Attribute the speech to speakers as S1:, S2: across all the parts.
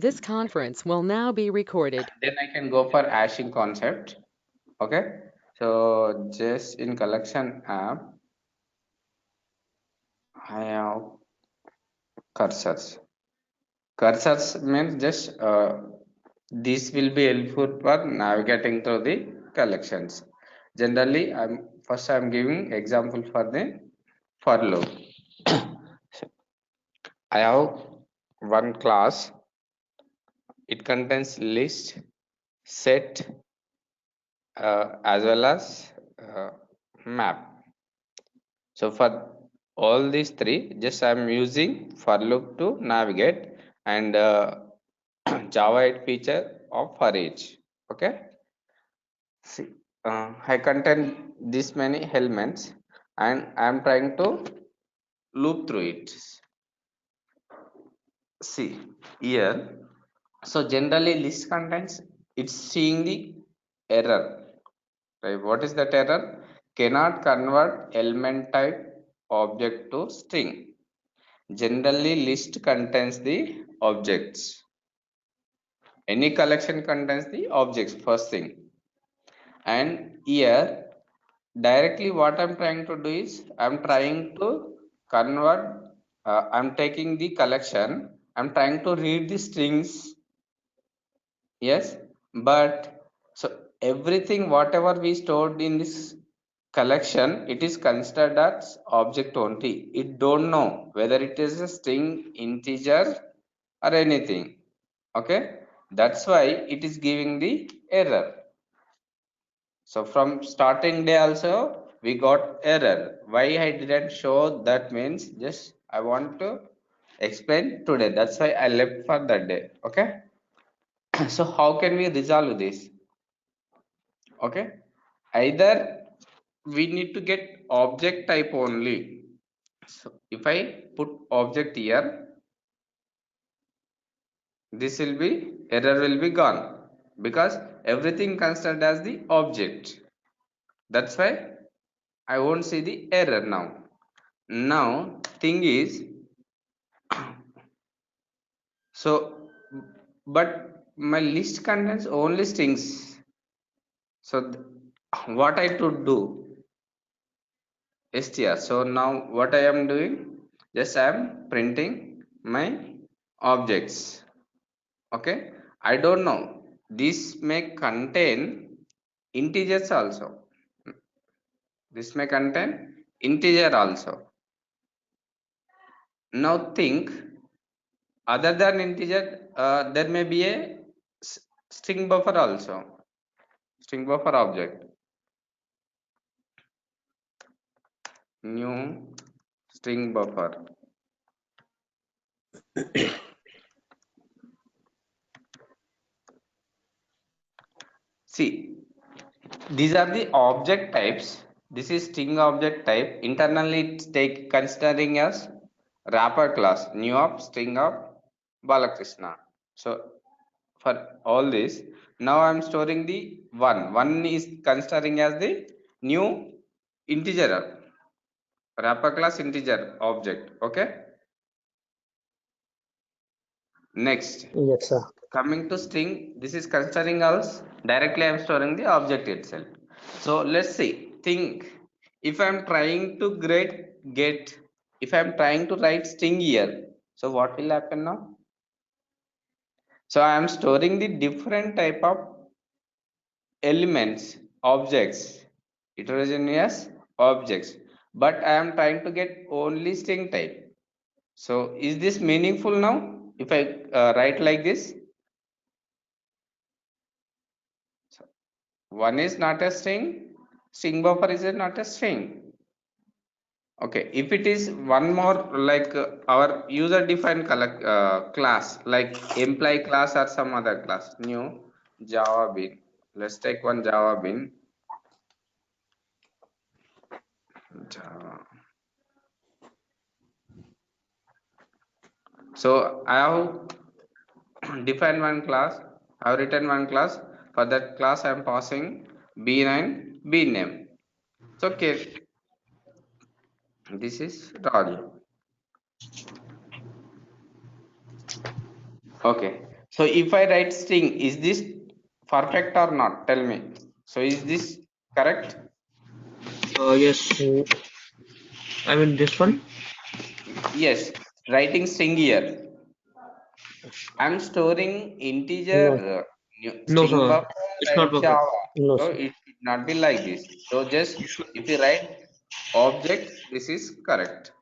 S1: This conference will now be recorded.
S2: Then I can go for hashing concept. Okay. So just in collection app, I have cursors. Cursors means just this will be helpful for navigating through the collections. Generally, I'm giving example for the for loop. I have one class. It contains list, set, as well as map. So for all these three, just I'm using for loop to navigate and Java 8 feature of for each. Okay. See, I contain this many elements and I'm trying to loop through it. See here. So generally list contains it's seeing the error. Right? What is that error? Cannot convert element type object to string. Generally, list contains the objects. Any collection contains the objects, first thing. And here, directly what I'm trying to do is, I'm trying to convert, I'm taking the collection, I'm trying to read the strings, yes, but so everything, whatever we stored in this collection, it is considered as object only. It don't know whether it is a string, integer, or anything. Okay, that's why it is giving the error. So from starting day also we got error. Why I didn't show, that means just I want to explain today, that's why I left for that day. Okay. So how can we resolve this? Okay, either we need to get object type only. So if I put object here, this will be, error will be gone, because everything considered as the object. That's why I won't see the error now. Now thing is, so but my list contains only strings. So what I to do, str. So now what I am doing, just I am printing my objects. Okay, I don't know, this may contain integers also, this may contain integer also. Now think, other than integer, there may be a string buffer also, string buffer object, new string buffer. See, these are the object types. This is string object type. Internally, it's take considering as wrapper class, new of string of Balakrishna. So for all this, now I'm storing the one. One is considering as the new integer, wrapper class integer object. Okay. Next,
S3: Yes, sir.
S2: coming to string, this is considering else. Directly I'm storing the object itself. So let's see. Think, if I'm trying to get, if I'm trying to write string here, so what will happen now? So I am storing the different type of elements, objects, heterogeneous objects, but I am trying to get only string type. So is this meaningful now? If I write like this, so one is not a string, string buffer is not a string. Okay, if it is one more like our user defined class, like employee class or some other class, new Java bin. Let's take one Java bin. Java. So I have defined one class. I have written one class. For that class, I am passing bin and bin name. So okay, this is Raj. Okay. So if I write string, is this perfect or not? Tell me. So is this correct?
S3: Yes. I mean this one.
S2: Yes. Writing string here. I'm storing integer
S4: No,
S3: No,
S2: string
S3: sir.
S2: buffer
S3: It's not
S2: and
S3: perfect.
S2: Java.
S4: no,
S2: So
S4: sir.
S2: it should not be like this. So just
S3: You should.
S2: if you write object, this is correct.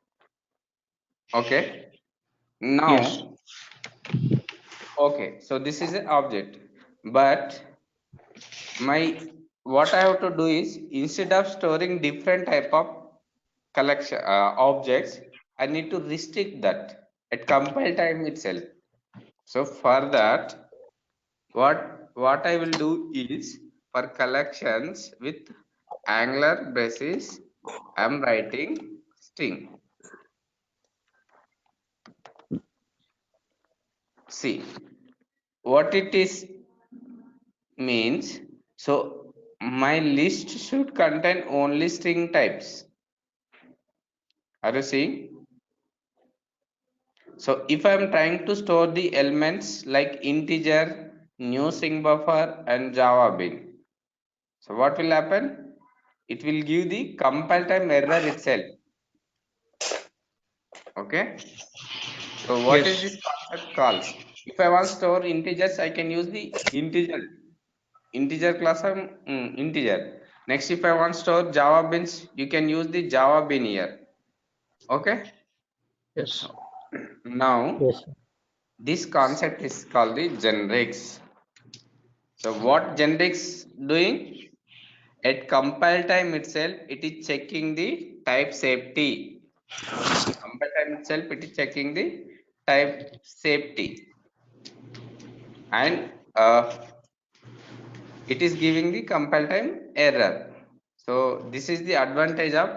S2: Okay.
S3: Yes.
S2: Now, okay. So this is an object, but my what I have to do is instead of storing different type of collection objects, I need to restrict that at compile time itself. So for that, what I will do is for collections with Angular basis, I'm writing string. See what it is means. So my list should contain only string types. Are you seeing? So if I'm trying to store the elements like integer, new string buffer and Java bin, so what will happen? It will give the compile time error itself. Okay. So what is
S3: Yes.
S2: this concept calls? If I want to store integers, I can use the integer class of integer. Next, if I want to store Java bins, you can use the Java bin here. Okay.
S3: Yes.
S2: So now
S4: Yes, sir.
S2: this concept is called the generics. So what generics doing? At compile time itself, it is checking the type safety. Compile time itself, it is checking the type safety, and it is giving the compile time error. So this is the advantage of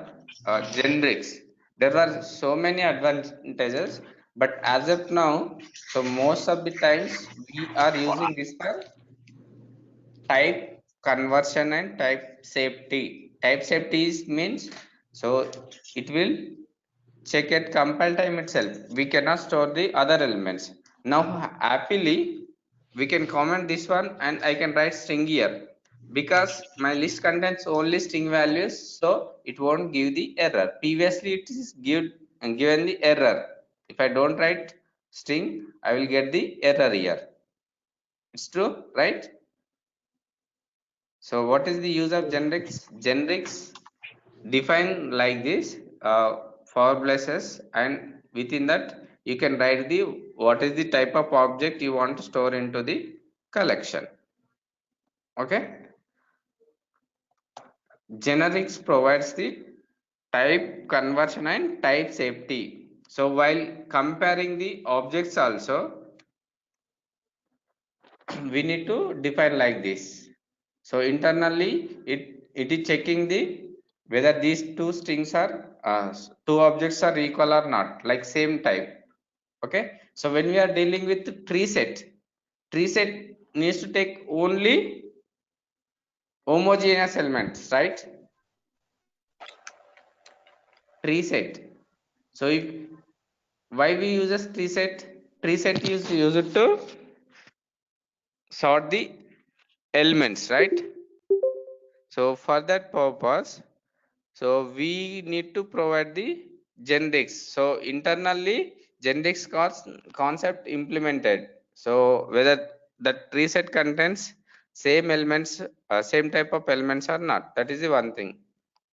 S2: generics. There are so many advantages, but as of now, so most of the times we are using this for type conversion and type safety. Type safety is means, so it will check at compile time itself. We cannot store the other elements. Now happily we can comment this one and I can write string here because my list contains only string values, so it won't give the error. Previously it is given the error. If I don't write string, I will get the error here. It's true, right? So what is the use of generics? Generics define like this, for places, and within that you can write the what is the type of object you want to store into the collection. Okay. Generics provides the type conversion and type safety. So while comparing the objects also, we need to define like this. So internally it is checking the whether these two strings are two objects are equal or not, like same type. Okay. So when we are dealing with tree set needs to take only homogeneous elements, right? Tree set. So if why we use a tree set use it to sort the elements, right? So for that purpose, so we need to provide the generics. So internally generics concept implemented. So whether the tree set contains same elements, same type of elements or not, that is the one thing.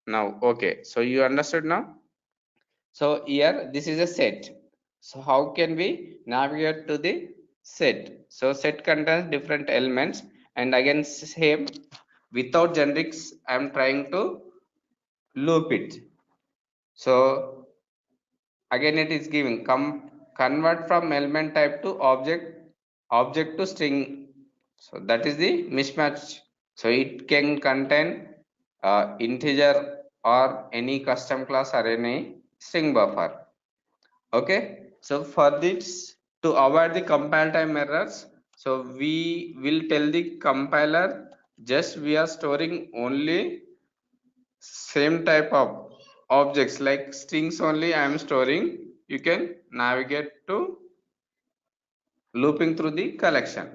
S2: Now okay, so you understood now. So here this is a set. So how can we navigate to the set? So set contains different elements, and again same, without generics I am trying to loop it. So again it is giving convert from element type to object to string. So that is the mismatch. So it can contain integer or any custom class or any string buffer. Okay. So for this, to avoid the compile time errors, so we will tell the compiler just we are storing only same type of objects, like strings only I am storing. You can navigate to looping through the collection.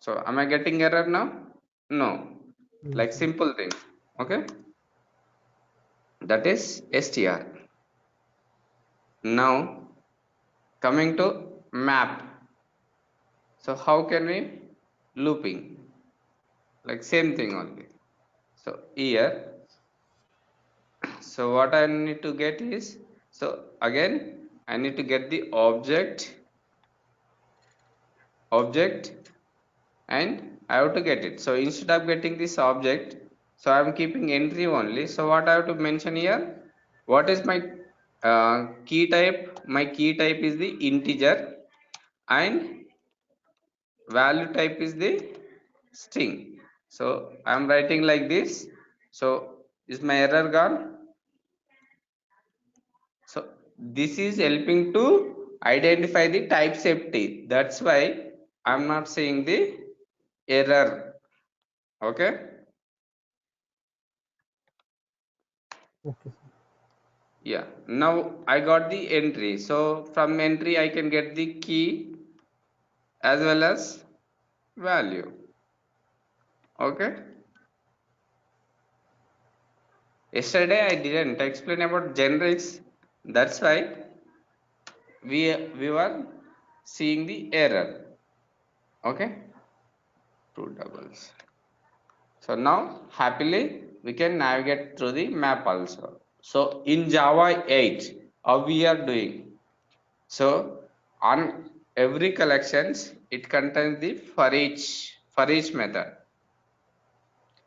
S2: So am I getting error now? No. Like simple thing. Okay. That is str. Now coming to map. So how can we looping? Like same thing only. So here, so what I need to get is, so again I need to get the object and I have to get it. So instead of getting this object, so I am keeping entry only. So what I have to mention here, what is my key type? My key type is the integer and value type is the string. So I am writing like this. So is my error gone? So this is helping to identify the type safety. That's why I'm not saying the error. Okay.
S3: Okay.
S2: Yeah, now I got the entry. So from entry I can get the key as well as value. Okay. Yesterday I didn't explain about generics. That's why we were seeing the error. Okay. Two doubles. So now happily we can navigate through the map also. So in Java 8, how we are doing? So on every collections, it contains the for each method.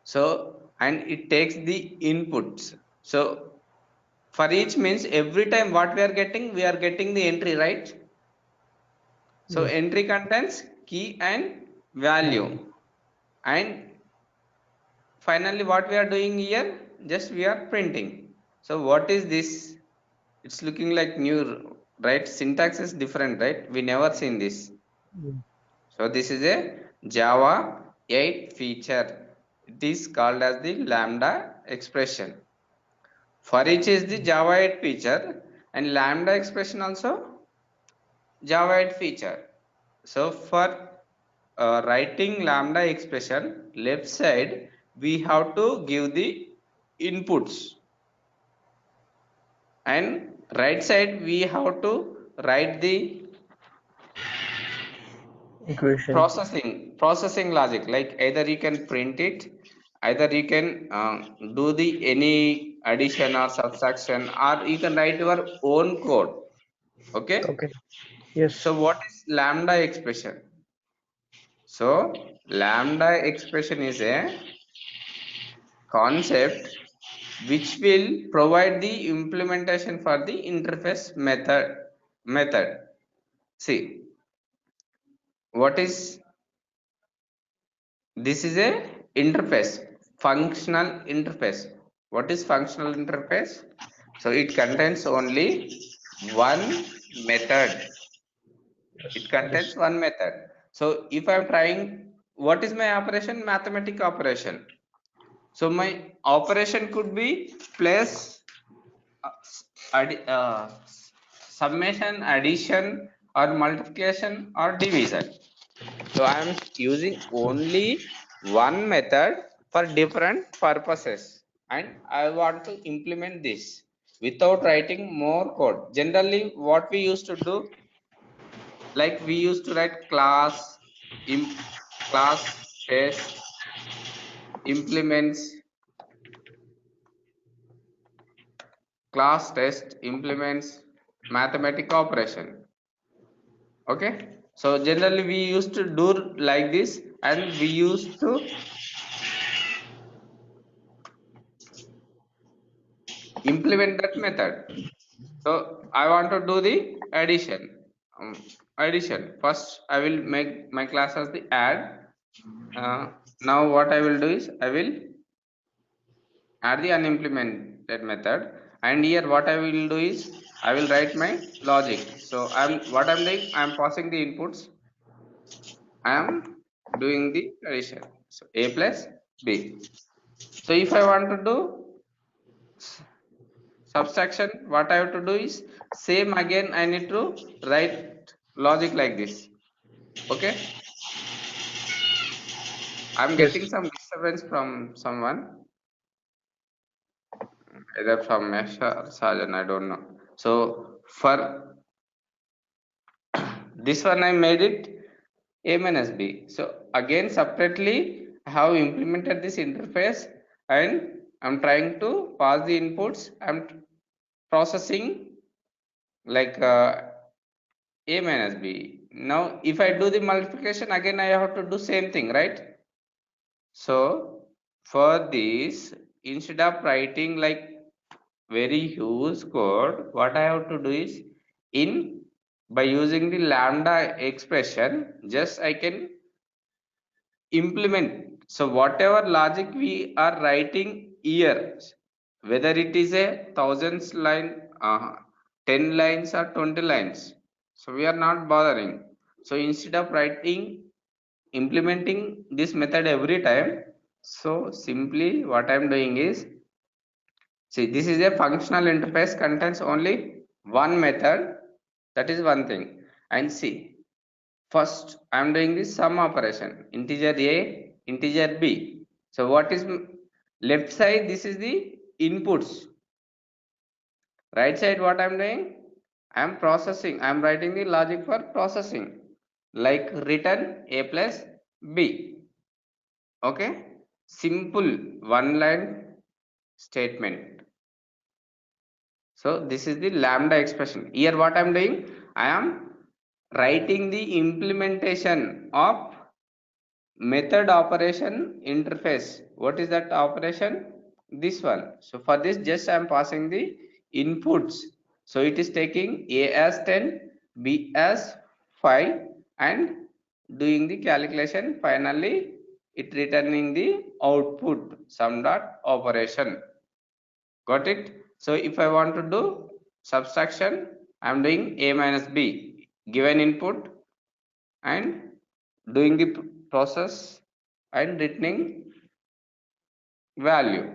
S2: So and it takes the inputs. So for each means every time what we are getting the entry, right? So
S3: Yes.
S2: entry contains key and value. And finally what we are doing here, just we are printing. So what is this? It's looking like new, right? Syntax is different, right? We never seen this.
S3: Mm.
S2: So this is a Java 8 feature. It is called as the lambda expression. For each is the Java 8 feature and lambda expression also Java 8 feature. So for writing lambda expression, left side we have to give the inputs and right side we have to write the
S3: Equation.
S2: processing logic. Like either you can print it, either you can do the any addition or subtraction, or you can write your own code. Okay.
S3: Okay. Yes.
S2: So what is lambda expression? So lambda expression is a concept which will provide the implementation for the interface method. See, what is this? Is a interface, functional interface. What is functional interface? So it contains only one method. It contains
S3: Yes.
S2: one method. So if I'm trying, what is my operation? Mathematic operation. So my operation could be plus summation, addition, or multiplication, or division. So I am using only one method for different purposes, and I want to implement this without writing more code. Generally, what we used to do, like we used to write class test implements, mathematic operation. Okay. So generally we used to do like this, and we used to implement that method. So I want to do the addition. Addition first I will make my class as the add. Now what I will do is I will add the unimplemented method, and here what I will do is I will write my logic. So I'm doing, I'm passing the inputs, I am doing the addition. So a plus b. So if I want to do subtraction, what I have to do is same again, I need to write logic like this. Okay, I'm
S3: Yes.
S2: getting some disturbance from someone, either from Mesh or Sajan, I don't know. So for this one I made it A minus B. So again separately I have implemented this interface and I'm trying to pass the inputs. I'm processing like A minus B. Now if I do the multiplication again I have to do same thing, right? So for this, instead of writing like very huge code, what I have to do is in by using the lambda expression, just I can implement. So whatever logic we are writing here, whether it is a thousands line, 10 lines or 20 lines, so we are not bothering. So instead of writing implementing this method every time, so simply what I'm doing is, see, this is a functional interface contains only one method, that is one thing. And see, first I'm doing this sum operation, integer a, integer b. So what is left side? This is the inputs. Right side what I'm doing? I'm processing. I'm writing the logic for processing, like return a plus b. Okay, simple one line statement. So this is the lambda expression. Here what I am doing, I am writing the implementation of method operation interface. What is that operation? This one. So for this just I am passing the inputs. So it is taking a as 10, b as 5 and doing the calculation. Finally it returning the output sum dot operation. Got it? So if I want to do subtraction, I am doing a minus b, given input and doing the process and returning value.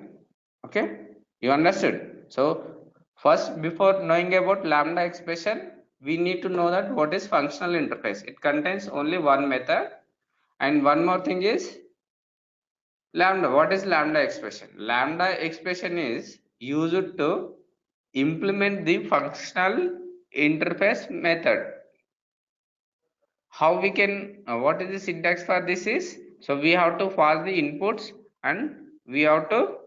S2: Okay, you understood? So first, before knowing about lambda expression, we need to know that what is functional interface. It contains only one method, and one more thing is lambda. What is lambda expression? Lambda expression is used to implement the functional interface method. How we can, what is the syntax for this is, so we have to pass the inputs and we have to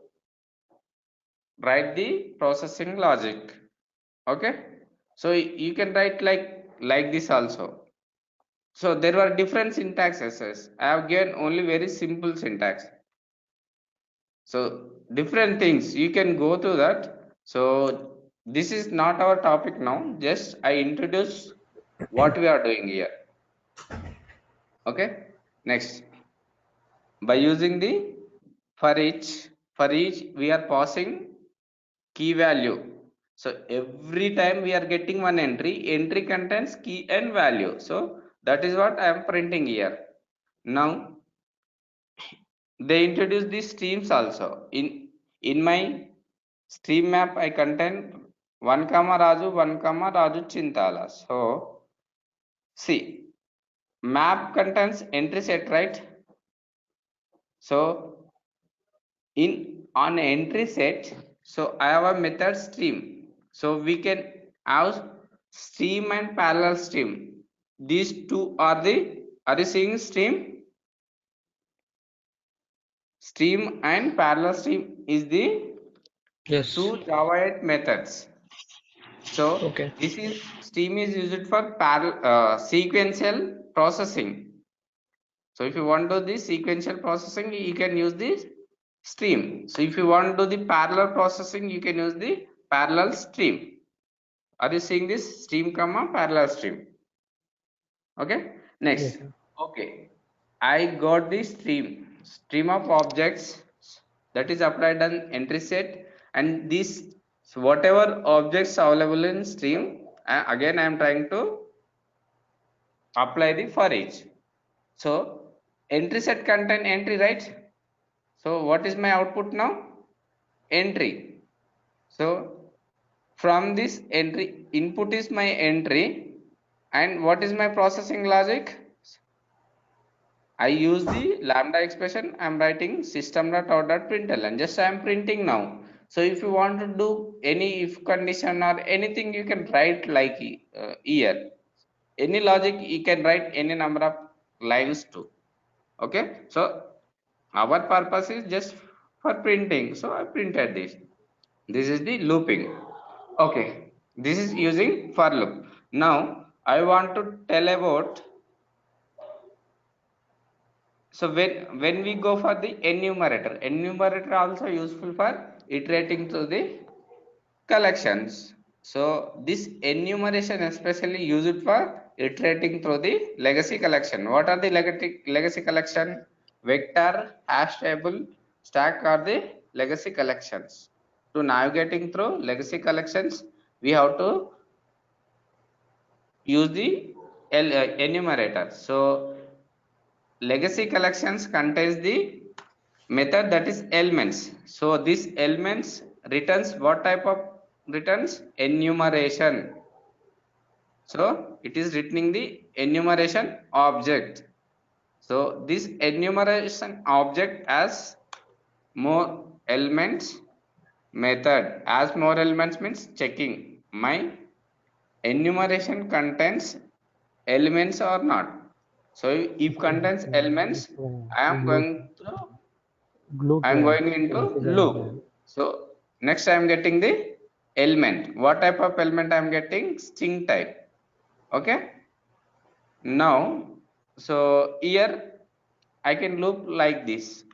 S2: write the processing logic. Okay, so you can write like this also. So there were different syntaxes. I have given only very simple syntax. So different things you can go to that. So this is not our topic now, just I introduce what we are doing here. Okay, next, by using the for each we are passing key value. So every time we are getting one entry contains key and value. So that is what I am printing here. Now they introduce these streams also. In my stream map I contain 1 comma Raju, 1 comma Raju Chintala. So see, map contains entry set, right? So in on entry set, so I have a method stream. So we can have stream and parallel stream. These two are the, are you seeing stream? Stream and parallel stream is the
S3: Yes.
S2: two Java 8 methods. So
S3: Okay.
S2: this is stream is used for parallel sequential processing. So if you want to do the sequential processing, you can use this stream. So if you want to do the parallel processing, you can use the parallel stream. Are you seeing this stream comma parallel stream? Okay.
S3: Yes,
S2: Next.
S3: sir.
S2: Okay. I got the stream of objects that is applied on entry set, and this, so whatever objects available in stream, again I am trying to apply the for each. So entry set contain entry, right? So what is my output now? Entry. So from this entry, input is my entry, and what is my processing logic? I use the lambda expression. I'm writing system.out.println. Just I'm printing now. So if you want to do any if condition or anything, you can write like here. Any logic you can write any number of lines too. Okay. So our purpose is just for printing. So I printed this. This is the looping. Okay. This is using for loop. Now I want to tell about. So when we go for the enumerator also useful for iterating through the collections. So this enumeration especially used for iterating through the legacy collection. What are the legacy collection? Vector, hash table, stack are the legacy collections. To navigating through legacy collections, we have to use the enumerator. So legacy collections contains the method that is elements. So this elements returns what type of returns? Enumeration. So it is returning the enumeration object. So this enumeration object has more elements method. As more elements means checking my enumeration contains elements or not. So if contains elements, I am going through I am going into loop. So next I am getting the element. What type of element I am getting? String type. Okay. Now, so here I can loop like this.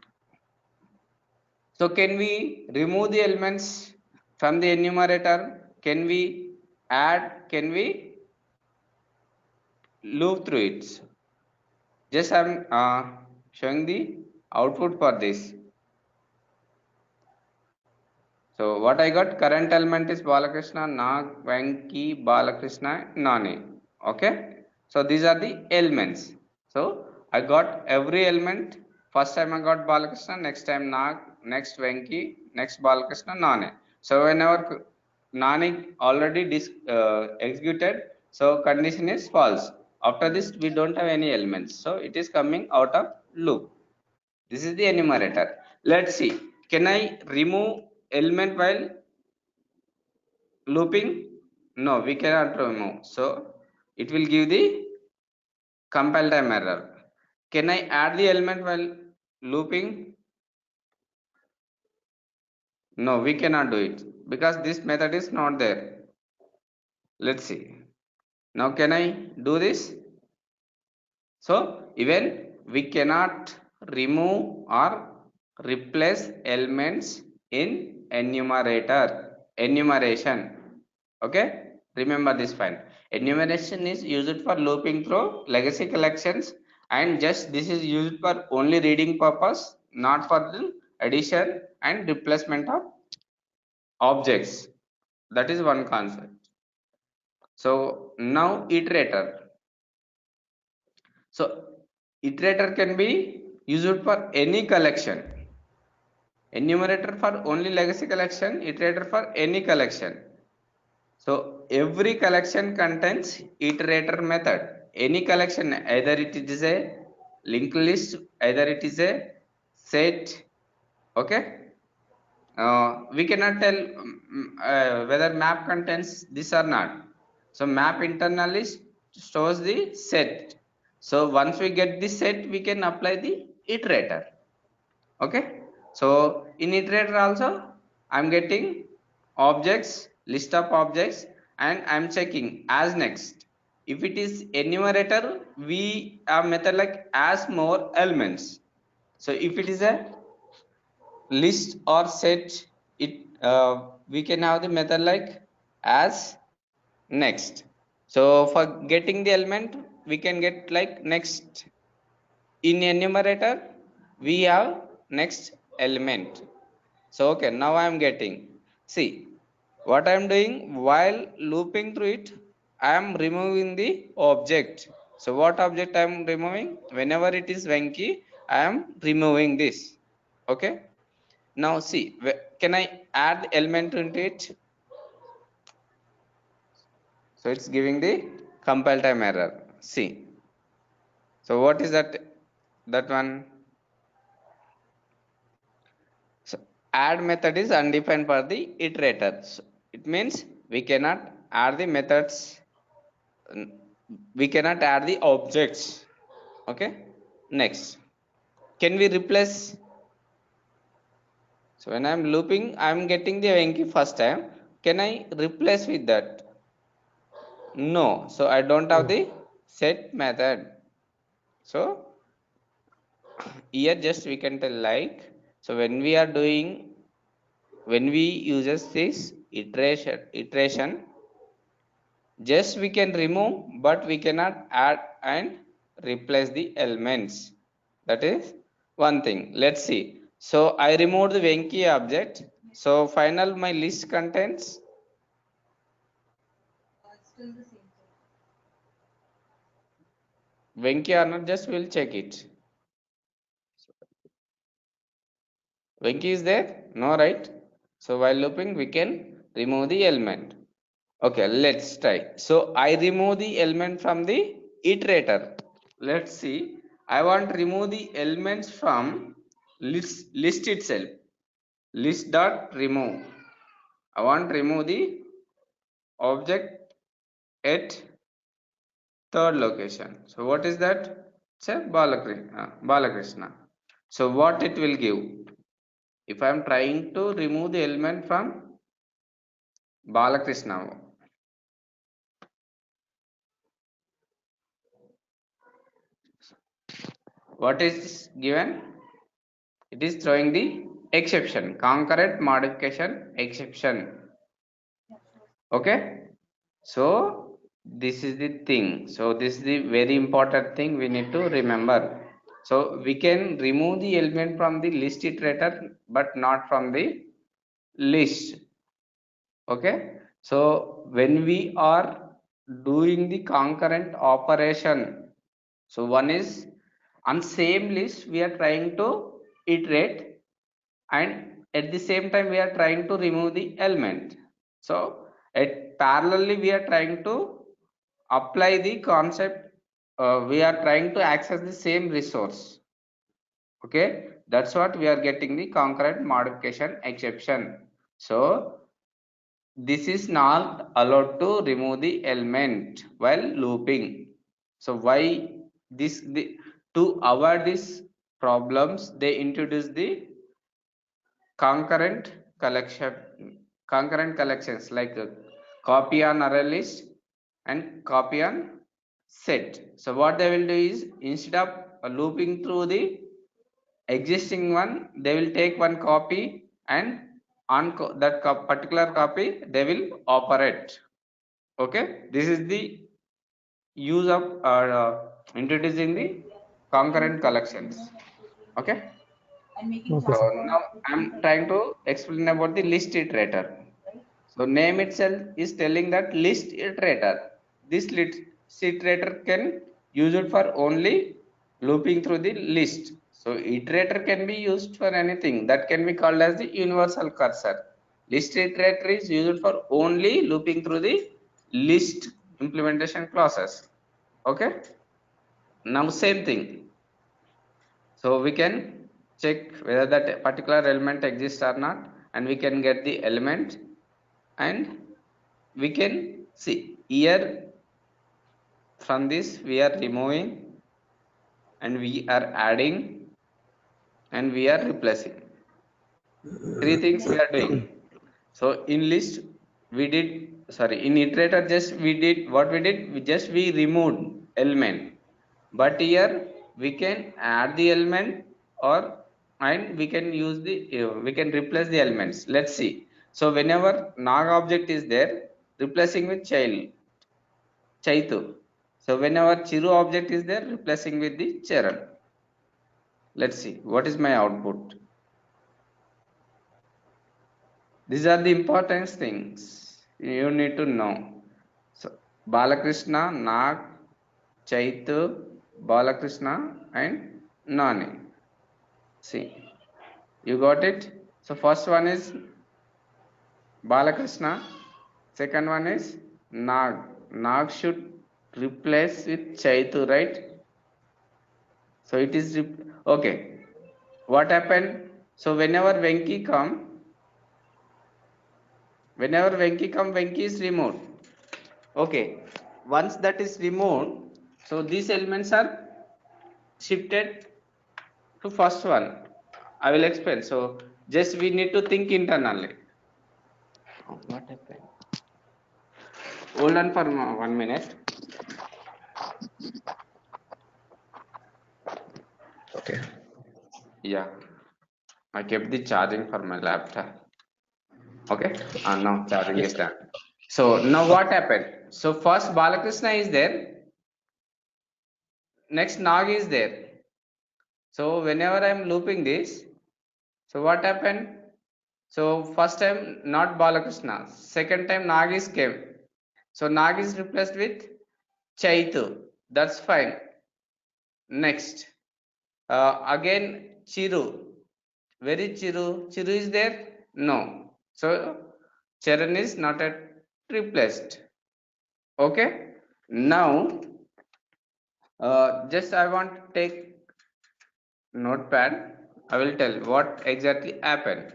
S2: So can we remove the elements from the enumerator? Can we add? Can we loop through it? Just I am showing the output for this. So what I got, current element is Balakrishna, Nag, Venki, Balakrishna, Nane. Okay. So these are the elements. So I got every element. First time I got Balakrishna, next time Nag, next Venki, next Balakrishna, Nane. So whenever Nane already executed, so condition is false. After this we don't have any elements. So it is coming out of loop. This is the enumerator. Let's see. Can I remove element while looping? No, we cannot remove. So it will give the compile time error. Can I add the element while looping? No, we cannot do it because this method is not there. Let's see. Now can I do this? So even we cannot remove or replace elements in enumeration. Okay, remember this fine. Enumeration is used for looping through legacy collections, and just this is used for only reading purpose, not for the addition and replacement of objects. That is one concept. So now iterator. So iterator can be used for any collection. Enumerator for only legacy collection, iterator for any collection. So every collection contains iterator method. Any collection, either it is a linked list, either it is a set. Okay. We cannot tell whether map contains this or not. So map internally stores the set. So once we get the set, we can apply the iterator. Okay. So in iterator also I'm getting objects, list of objects, and I'm checking as next. If it is enumerator, we have method like as more elements. So if it is a list or set, it we can have the method like as next. So for getting the element, we can get like next. In enumerator we have next element. So okay, now I am getting, see what I am doing while looping through it, I am removing the object. So what object I am removing? Whenever it is Venki, I am removing this. Okay. Now see, can I add element into it? So it's giving the compile time error. See, so what is that? That one. So add method is undefined for the iterator. So it means we cannot add the methods, we cannot add the objects. Okay. Next, can we replace? So when I'm looping, I'm getting the Venki first time. Can I replace with that? No. So I don't have
S3: No.
S2: the set method. So here just we can tell like, so when we are doing, when we uses this iteration, just we can remove, but we cannot add and replace the elements. That is one thing. Let's see. So I removed the Venki object. So final my list contains Venki or not, just we'll check it. Venki is there? No, right? So while looping, we can remove the element. Okay, let's try. So I remove the element from the iterator. Let's see. I want to remove the elements from list itself. List dot remove. I want to remove the object at third location. So what is that? It's a Balakrishna. So what it will give? If I am trying to remove the element from Balakrishna, what is given? It is throwing the exception, concurrent modification exception. Okay. So this is the thing. So this is the very important thing we need to remember. So we can remove the element from the list iterator, but not from the list. Okay. So when we are doing the concurrent operation, so one is on same list we are trying to iterate, and at the same time we are trying to remove the element. So at parallelly we are trying to apply the concept, we are trying to access the same resource. Okay, that's what we are getting the concurrent modification exception. So this is not allowed to remove the element while looping. So why this, to avoid these problems, they introduce the concurrent collections like copy on array list and copy on set. So what they will do is, instead of looping through the existing one, they will take one copy, and on that particular copy they will operate. Okay, this is the use of introducing the concurrent collections. Okay.
S3: Okay,
S2: So
S3: sir.
S2: now I'm trying to explain about the list iterator. So name itself is telling that list iterator. This list iterator can use it for only looping through the list. So iterator can be used for anything. That can be called as the universal cursor. List iterator is used for only looping through the list implementation clauses. Okay. Now same thing. So we can check whether that particular element exists or not, and we can get the element, and we can see here from this we are removing, and we are adding, and we are replacing. Three things we are doing. So in list we did, sorry, in iterator just we did what we did, we removed element, but here we can add the element, or and we can use the we can replace the elements. Let's see. So whenever Nag object is there, replacing with Chaitu. So whenever Chiru object is there, replacing with the Charan. Let's see what is my output. These are the important things you need to know. So Balakrishna, Nag, Chaitu, Balakrishna, and Nani. See, you got it? So first one is Balakrishna, second one is Nag. Nag should replace with Chaitu, right? So it is okay. What happened? So whenever Venki come, Venki is removed. Okay. Once that is removed, so these elements are shifted to first one. I will explain. So just we need to think internally. Oh, what happened? Hold on for 1 minute.
S3: Okay.
S2: Yeah, I kept the charging for my laptop. Okay, and now charging
S3: Yes,
S2: is
S3: sir.
S2: done. So now what happened? So first Balakrishna is there, next Nag is there. So whenever I'm looping this, so what happened? So first time not Balakrishna, second time Nagis came. So Nag is replaced with Chaitu. That's fine. Next, again Chiru. Where is Chiru? Chiru is there? No. So Charan is not at replaced. Okay. Now, just I want to take notepad. I will tell what exactly happened.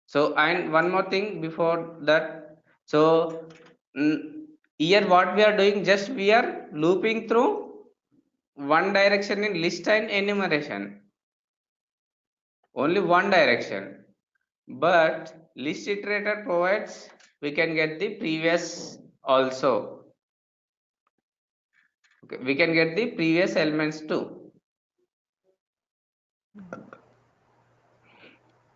S2: So, and one more thing before that. So, here what we are doing, just we are looping through one direction in list and enumeration. Only one direction. But list iterator provides we can get the previous also. Okay, we can get the previous elements too.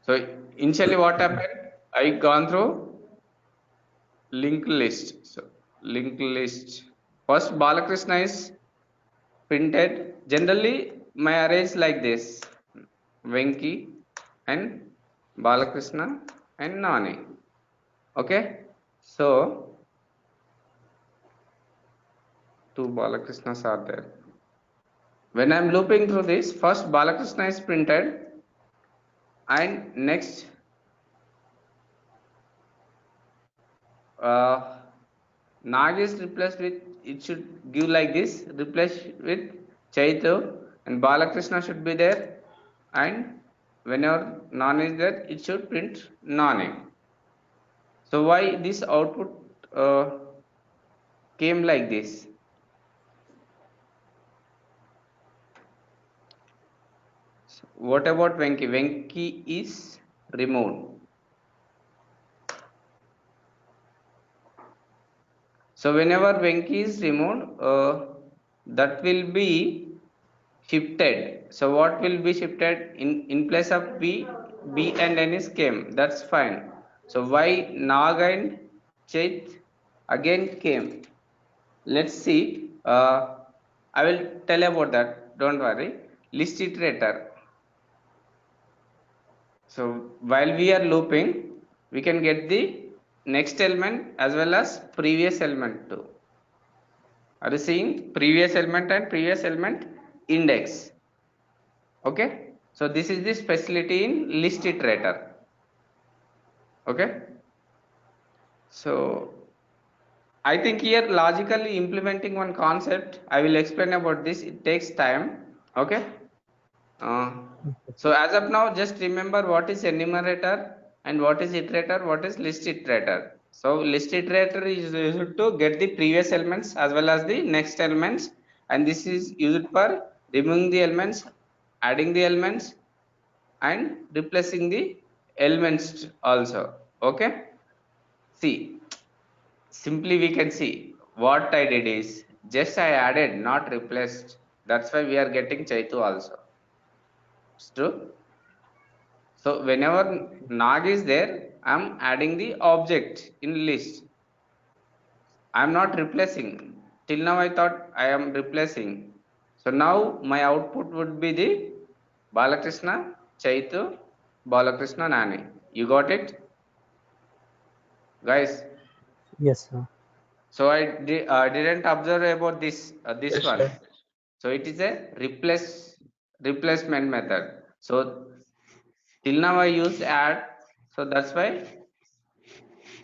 S2: So initially what happened? I gone through linked list. So linked list. First Balakrishna is printed. Generally my array is like this. Venki and Balakrishna and Nani. Okay. So two Balakrishnas are there. When I am looping through this, first Balakrishna is printed and next Nag is replaced with, it should give like this, replace with Chaito and Balakrishna should be there, and whenever non is there, it should print non. So why this output came like this? So what about Venki? Venki is removed. So whenever Venki is removed, that will be shifted. So what will be shifted in place of B and N is came. That's fine. So why Nag and Chait again came? Let's see. I will tell about that. Don't worry. List iterator. So while we are looping, we can get the next element as well as previous element too. Are you seeing previous element and previous element index? Okay. So this is the specialty in list iterator. Okay. So I think here logically implementing one concept, I will explain about this. It takes time. Okay. Uh, so as of now, just remember what is enumerator and what is iterator, what is list iterator. So list iterator is used to get the previous elements as well as the next elements, and this is used for removing the elements, adding the elements, and replacing the elements also. Okay. See, simply we can see what I did is just I added, not replaced. That's why we are getting Chaitu also. It's true. So whenever Nag is there, I'm adding the object in list. I'm not replacing. Till now I thought I am replacing. So now my output would be the Balakrishna, Chaitu, Balakrishna, Nani. You got it, guys?
S3: Yes, sir.
S2: So I didn't observe about this
S3: Yes,
S2: one.
S3: sir.
S2: So it is a replacement method. So till now I used add. So that's why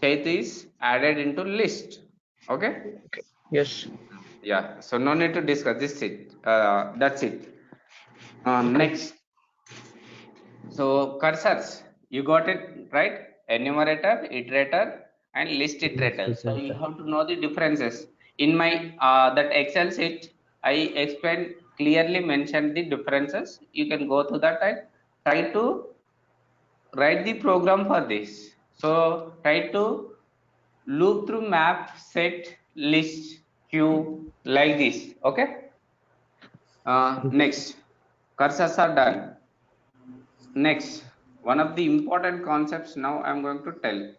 S2: Chait is added into list. Okay.
S3: Okay. Yes.
S2: Yeah. So no need to discuss this. It. That's it. Next, so cursors, you got it right? Enumerator, iterator, and list iterator. So you have to know the differences. In my that Excel sheet, I explained clearly mentioned the differences. You can go to that and try to write the program for this. So try to loop through map, set, list, queue like this. Okay. Next, cursors are done. Next, one of the important concepts now I'm going to tell.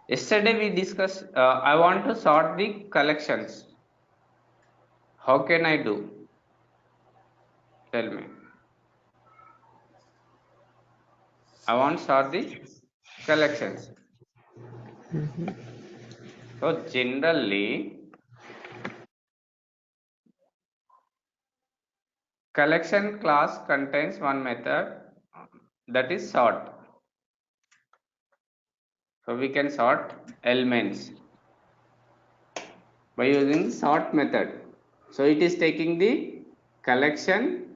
S2: Yesterday we discussed, I want to sort the collections. How can I do? Tell me. I want to sort the collections. So generally, collection class contains one method that is sort. So we can sort elements by using sort method. So it is taking the collection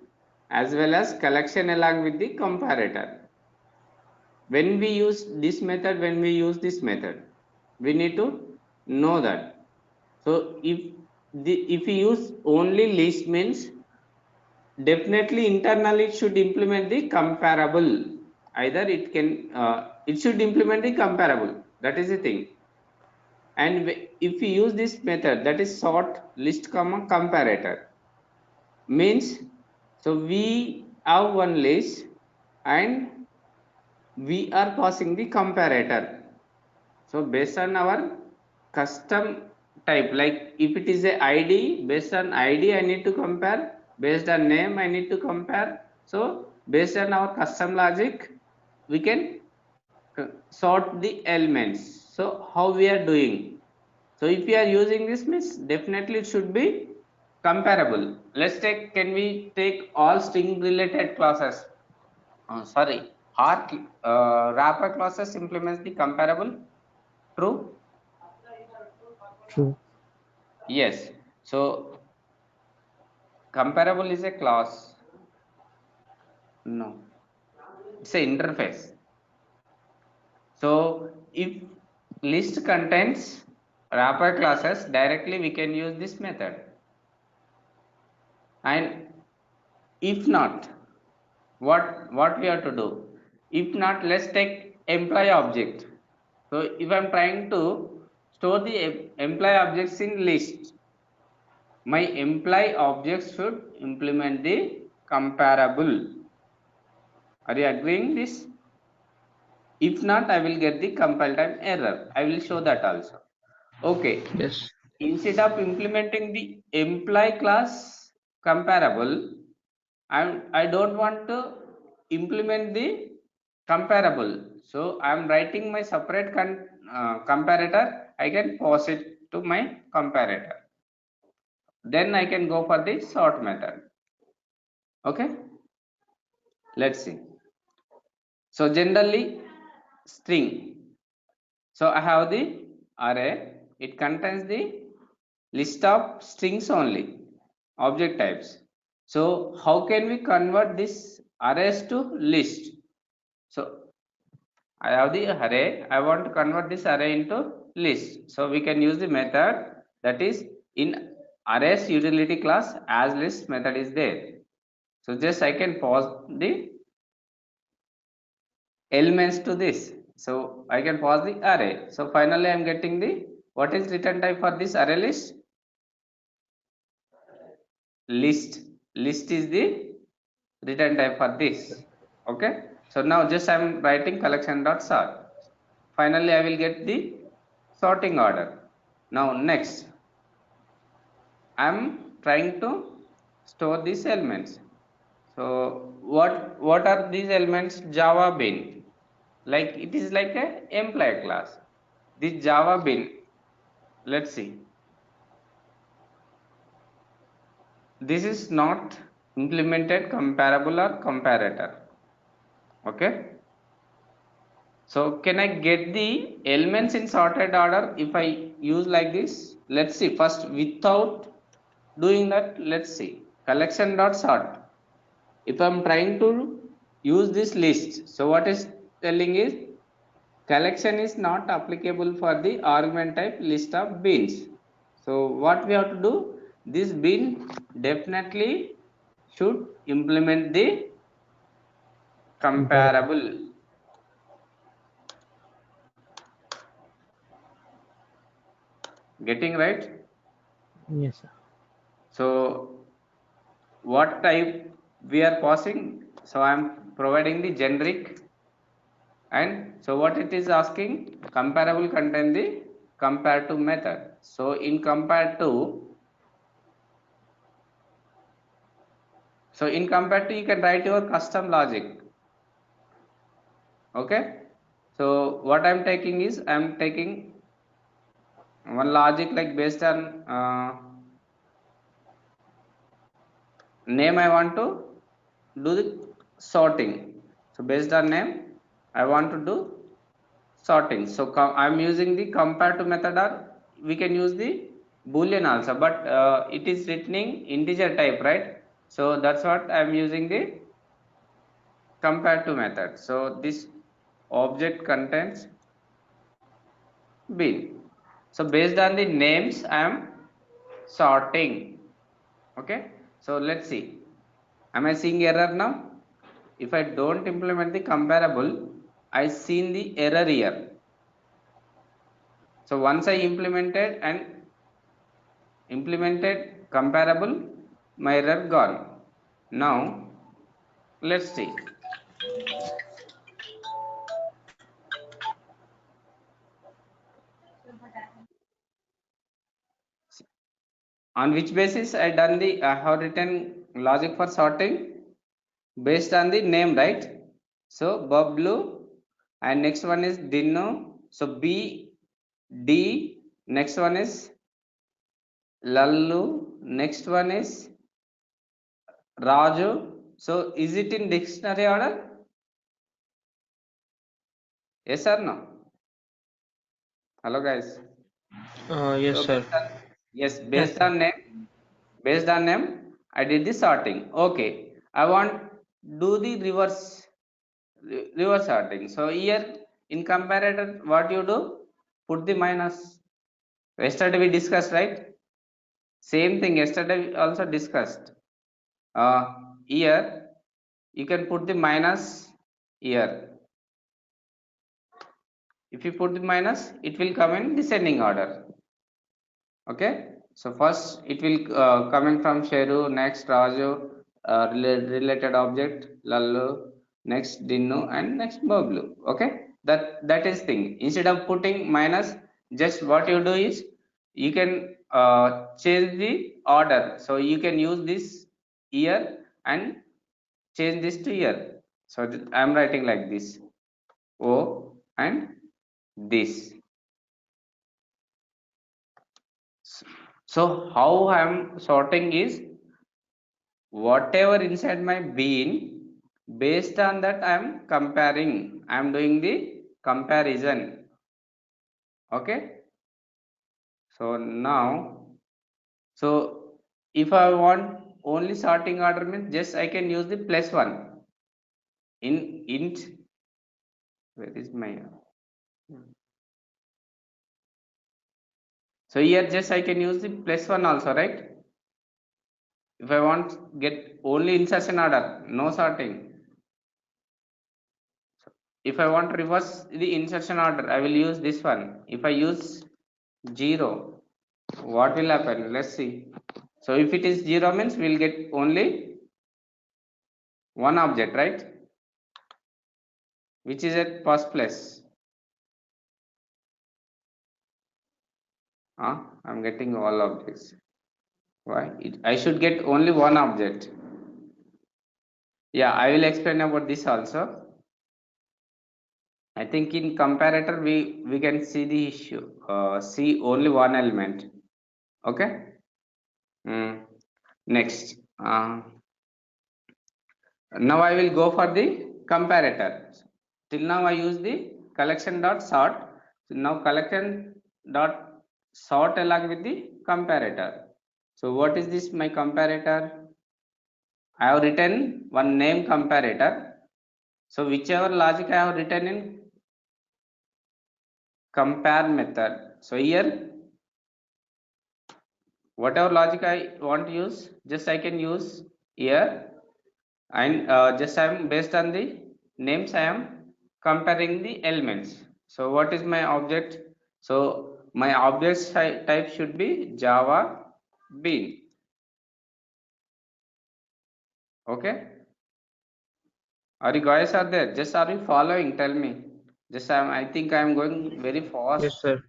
S2: as well as collection along with the comparator. When we use this method, we need to know that. So if we use only list means definitely internally it should implement the comparable. Either it should implement the comparable. That is the thing. And if we use this method, that is sort list comma comparator, means so we have one list and we are passing the comparator. So based on our custom type, like if it is a ID, based on ID I need to compare, based on name I need to compare. So based on our custom logic we can sort the elements. So how we are doing? So if we are using this means definitely it should be comparable. Let's take, can we take all string related classes? Sorry, wrapper classes implements the comparable. True?
S3: True.
S2: Yes. So comparable is a class. No, it's an interface. So if list contains wrapper classes, directly we can use this method. And if not, what we have to do? If not, let's take employee object. So if I'm trying to store the employee objects in list, my employee objects should implement the comparable. Are you agreeing this? If not, I will get the compile time error. I will show that also. Okay.
S3: Yes.
S2: Instead of implementing the employee class comparable, I don't want to implement the comparable. So I am writing my separate comparator. I can pass it to my comparator. Then I can go for the sort method. Okay. Let's see. So generally string. So I have the array. It contains the list of strings only, object types. So how can we convert this arrays to list? So I have the array. I want to convert this array into list. So we can use the method that is in arrays utility class as list method is there. So just I can pause the elements to this. So I can pause the array. So finally I am getting the, what is return type for this array list? List is the return type for this. Okay. So now just I am writing collection dot sort. Finally I will get the sorting order. Now next I am trying to store these elements. So what are these elements? Java bin. Like it is like a employee class. This Java bin, let's see. This is not implemented comparable or comparator. Okay. So can I get the elements in sorted order if I use like this? Let's see first. Without doing that, let's see collection dot sort. If I'm trying to use this list, so what is telling is collection is not applicable for the argument type list of beans. So what we have to do, this bean definitely should implement the
S3: Comparable.
S2: comparable. Getting right?
S3: Yes, sir.
S2: So what type we are passing? So I am providing the generic, and so what it is asking, comparable contain the compare to method. So in compare to, so in compare to you can write your custom logic. Okay, so what I'm taking is I'm taking one logic like based on name I want to do the sorting. So based on name I want to do sorting. So I'm using the compare to method, or we can use the boolean also, but it is written in integer type, right? So that's what I'm using the compare to method. So this object contains bin. So based on the names I am sorting. Okay, so let's see, am I seeing error now? If I don't implement the comparable, I seen the error here. So once I implemented comparable, my error gone. Now let's see on which basis I done the I have written logic for sorting based on the name, right? So Bablu, and next one is Dino. So B D, next one is Lallu, next one is Raju. So is it in dictionary order? Yes or no? Hello guys.
S4: Yes,
S2: So
S4: sir.
S2: based on, yes,
S3: Yes, sir.
S2: based on name, I did the sorting. Okay, I want do the reverse sorting. So here in comparator, what you do? Put the minus. Yesterday we discussed, right? Same thing yesterday we also discussed. Uh, Here you can put the minus here. If you put the minus, it will come in descending order. Okay, so first it will coming from Sheru, next Raju, related object Lallu, next Dinnu, and next Bablu. Okay, that is thing. Instead of putting minus, just what you do is you can change the order. So you can use this here and change this to here. So I am writing like this, O and this. So how I am sorting is whatever inside my bean, based on that I am comparing, I am doing the comparison. Okay, so now, so if I want only sorting order means just I can use the plus one in int. Where is my so here just I can use the plus one also, right? If I want get only insertion order, no sorting. If I want to reverse the insertion order, I will use this one. If I use 0, what will happen? Let's see. So if it is 0 means we will get only one object, right? Which is at first place. I'm getting all objects. Why? I should get only one object. Yeah, I will explain about this also. I think in comparator we can see the issue. See only one element. Okay. Next. Now I will go for the comparator. Till now I use the collection dot sort. So now collection dot sort along with the comparator. So what is this my comparator? I have written one name comparator. So whichever logic I have written in compare method. So here whatever logic I want to use, just I can use here, and just I am based on the names I am comparing the elements. So what is my object? So my object type should be Java bean. Okay, are you guys are there? Just are you following? Tell me. Just I think I am going very
S4: Yes,
S2: fast.
S4: sir.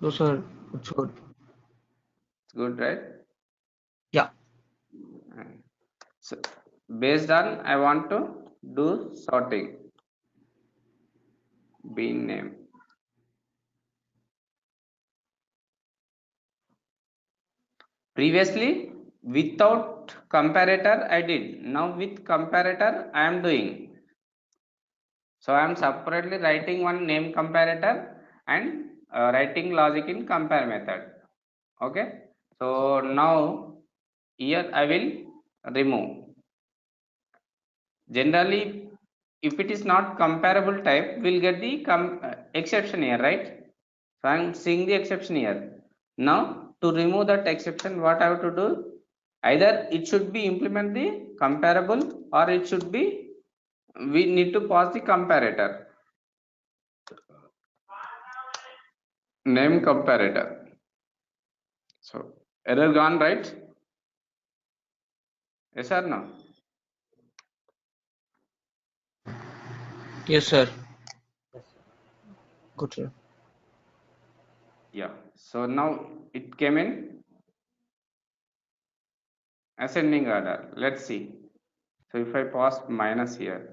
S4: No, sir. It's good.
S2: It's good, right?
S4: Yeah.
S2: So based on I want to do sorting bean name. Previously without comparator I did. Now with comparator I am doing. So I am separately writing one name comparator and writing logic in compare method. Okay. So now here I will remove. Generally, if it is not comparable type, we'll get the exception here, right? So I'm seeing the exception here. Now to remove that exception, what I have to do? Either it should be implement the comparable, or it should be we need to pass the comparator. Name comparator. So error gone, right? Yes or no?
S4: Yes, sir.
S3: Yes.
S4: Good, sir.
S2: Yeah. So now it came in ascending order. Let's see. So if I pass minus here,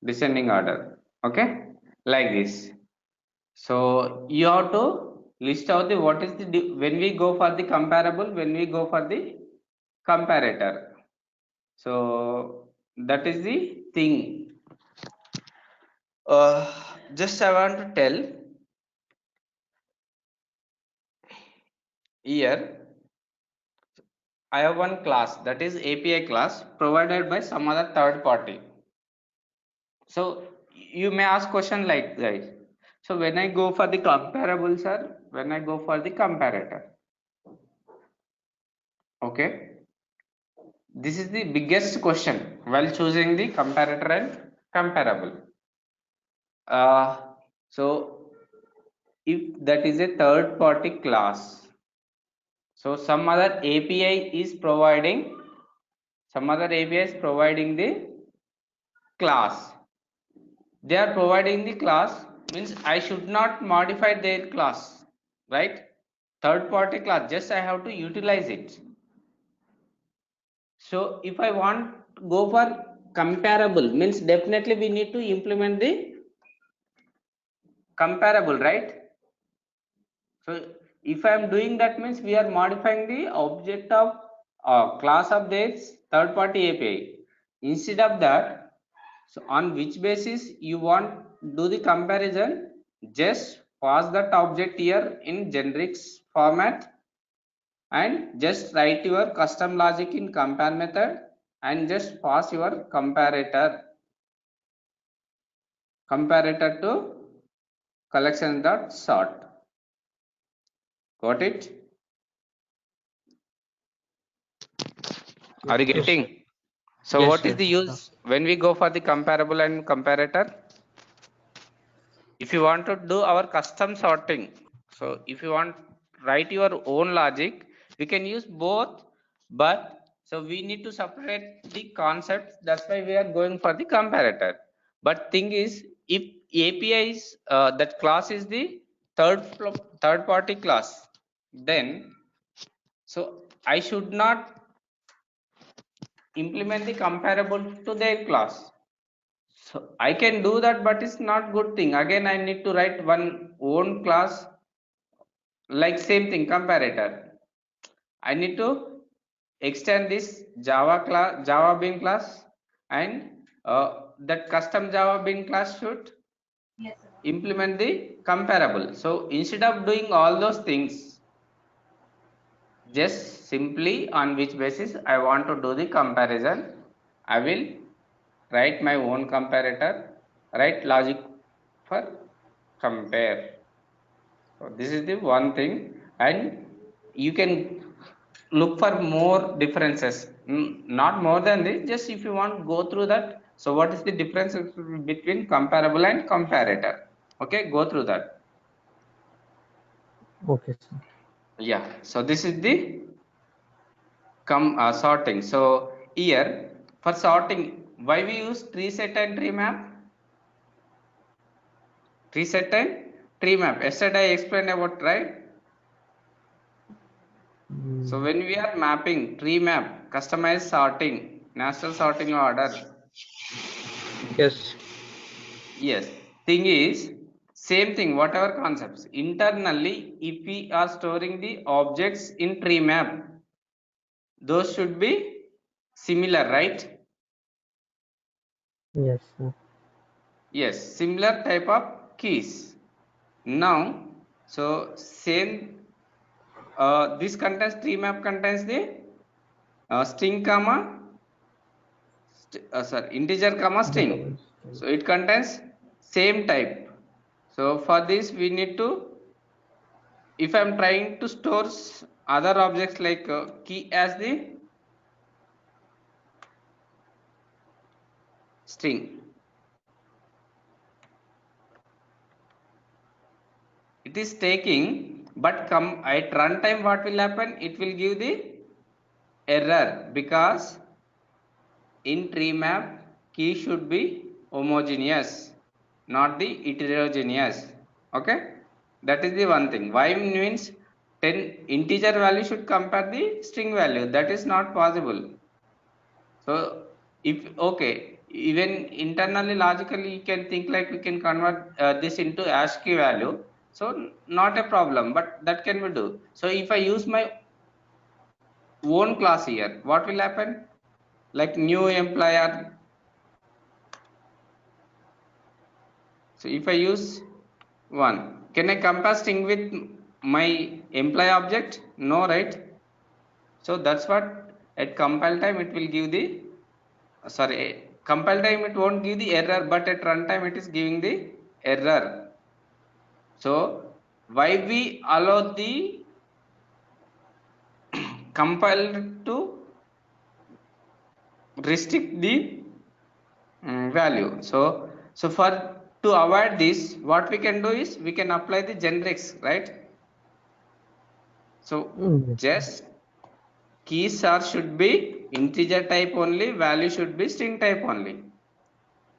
S2: descending order, okay, like this. So you have to list out the what is the when we go for the comparable, when we go for the comparator. So that is the thing. Just I want to tell here I have one class, that is API class provided by some other third party. So you may ask question like guys, so when I go for the comparable, sir, when I go for the comparator, okay, this is the biggest question while choosing the comparator and comparable. So if that is a third party class, so some other API is providing, some other API is providing the class. They are providing the class, means I should not modify their class, right? Third party class, just I have to utilize it. So if I want to go for comparable, means definitely we need to implement the comparable, right? So if I am doing that, means we are modifying the object of class of this third party API. Instead of that, so on which basis you want do the comparison, just pass that object here in generics format and just write your custom logic in compare method and just pass your comparator to collection dot sort. Got it? Are you
S4: Yes, sir.
S2: getting? So
S4: Yes,
S2: what is
S4: sir.
S2: the use when we go for the comparable and comparator? If you want to do our custom sorting, so if you want write your own logic, we can use both, but so we need to separate the concepts. That's why we are going for the comparator. But thing is, if API is that class is the third party class, then so I should not implement the comparable to their class. So I can do that, but it's not good thing. Again, I need to write one own class, like same thing, comparator. I need to extend this Java bean class, and that custom Java bean class should implement the comparable. So instead of doing all those things, just simply on which basis I want to do the comparison, I will write my own comparator, write logic for compare. So this is the one thing, and you can look for more differences. Not more than this, just if you want to go through that. So what is the difference between comparable and comparator? Okay, go through that.
S3: Okay, sir.
S2: Yeah, so this is the sorting. So here for sorting, why we use tree set and tree map? Tree set and tree map. Yesterday I explained about, right? So when we are mapping tree map, customized sorting, natural sorting order.
S4: Yes.
S2: Yes, thing is same thing, whatever concepts. Internally, if we are storing the objects in tree map, those should be similar, right?
S3: Yes, sir.
S2: Yes, similar type of keys. Now, so same, this contains tree map contains the string comma sorry, integer comma string. So it contains same type. So for this we need to, if I am trying to store other objects like key as the string, it is taking, but come at runtime what will happen? It will give the error, because in tree map key should be homogeneous, not the heterogeneous. Okay, that is the one thing. Why means 10 integer value should compare the string value, that is not possible. So if, okay, even internally logically you can think like we can convert this into ASCII value, so not a problem, but that can we do. So if I use my own class here, what will happen? Like new employer. So if I use one, can I compare string with my employee object? No, right? So that's what at compile time it will give the, sorry, compile time it won't give the error, but at runtime it is giving the error. So why we allow the compile to restrict the value? So for to avoid this, what we can do is we can apply the generics, right? So
S3: Yes, sir.
S2: just keys are should be integer type only, value should be string type only.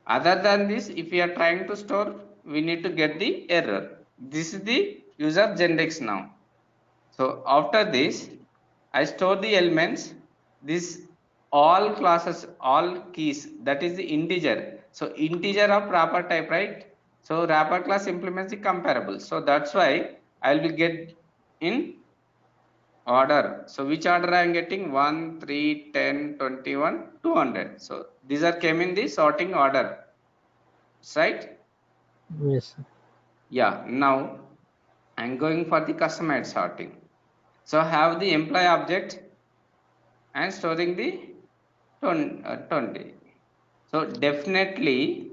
S2: Other than this, if we are trying to store, we need to get the error. This is the user generics now. So after this, I store the elements. This all classes, all keys, that is the integer. So integer of wrapper type, right? So wrapper class implements the comparable. So that's why I will get in order. So which order I am getting? 1, 3, 10, 21, 200. So these are came in the sorting order, right?
S3: Yes, sir.
S2: Yeah, now I'm going for the customized sorting. So I have the employee object and storing the 20. So definitely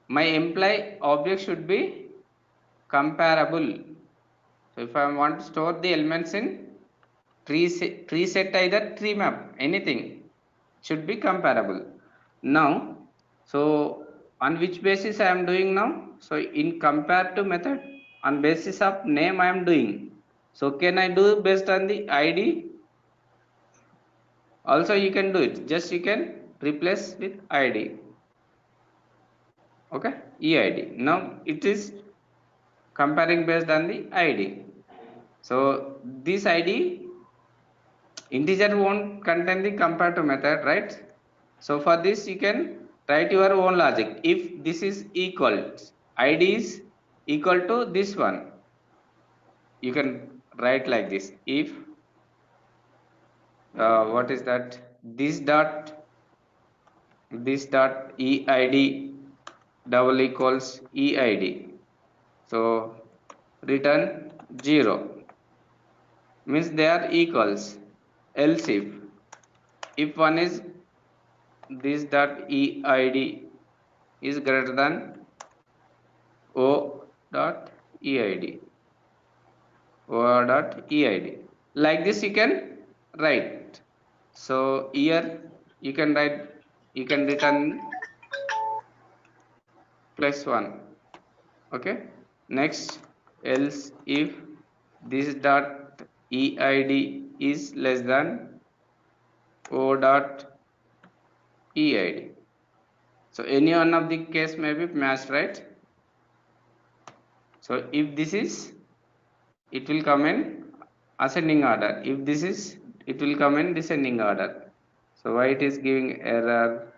S2: my employee object should be comparable. So if I want to store the elements in tree set, either tree map, anything should be comparable. Now, so on which basis I am doing now? So in compare to method, on basis of name I am doing. So can I do based on the ID? Also you can do it, just you can replace with ID. Okay, EID. Now it is comparing based on the ID. So this ID integer won't contain the compare to method, right? So for this you can write your own logic. If this is equal, id is equal to this one, you can write like this. If what is that, this dot eid double equals eid, so return 0, means they are equals. Else if one is this dot eid is greater than o dot eid, o dot eid, like this you can write. So here you can write, you can return +1. Okay, next, else if this dot eid is less than o dot eid, so any one of the case may be matched, right? So if this is, it will come in ascending order. If this is, it will come in descending order. So why it is giving error?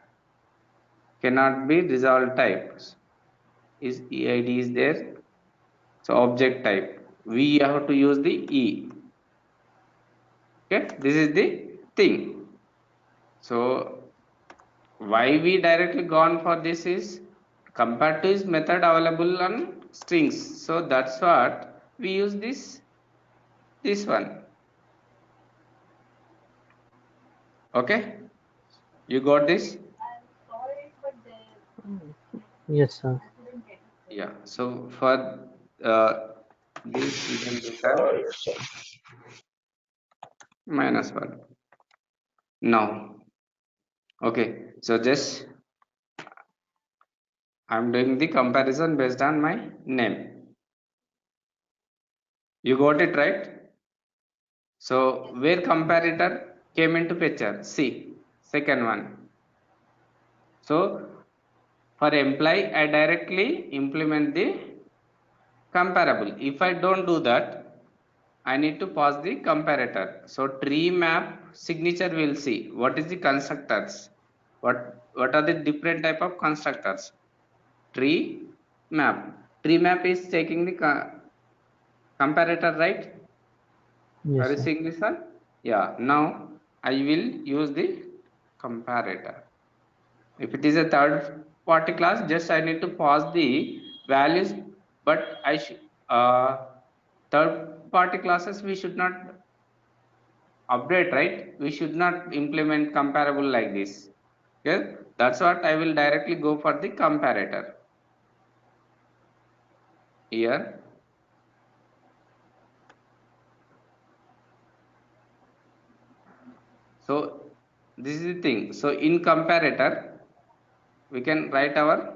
S2: Cannot be resolved type. Is eid is there, so object type we have to use the e. Okay, this is the thing. So why we directly gone for this is, compared to his method available on strings, so that's what we use this one. Okay, you got this?
S3: Yes, sir.
S2: Yeah, so for this we can return -1 now. Okay, so just I'm doing the comparison based on my name. You got it right? So where comparator came into picture? See, second one. So for employee, I directly implement the comparable. If I don't do that, I need to pass the comparator. So tree map signature will see what is the constructors, what are the different type of constructors. Tree map is taking the comparator, right?
S3: Yes,
S2: Are you
S3: sir.
S2: seeing this one? Yeah, now I will use the comparator. If it is a third party class, just I need to pass the values, but I should third party classes we should not update, right? We should not implement comparable like this. Okay, that's what I will directly go for the comparator here. So this is the thing. So in comparator we can write our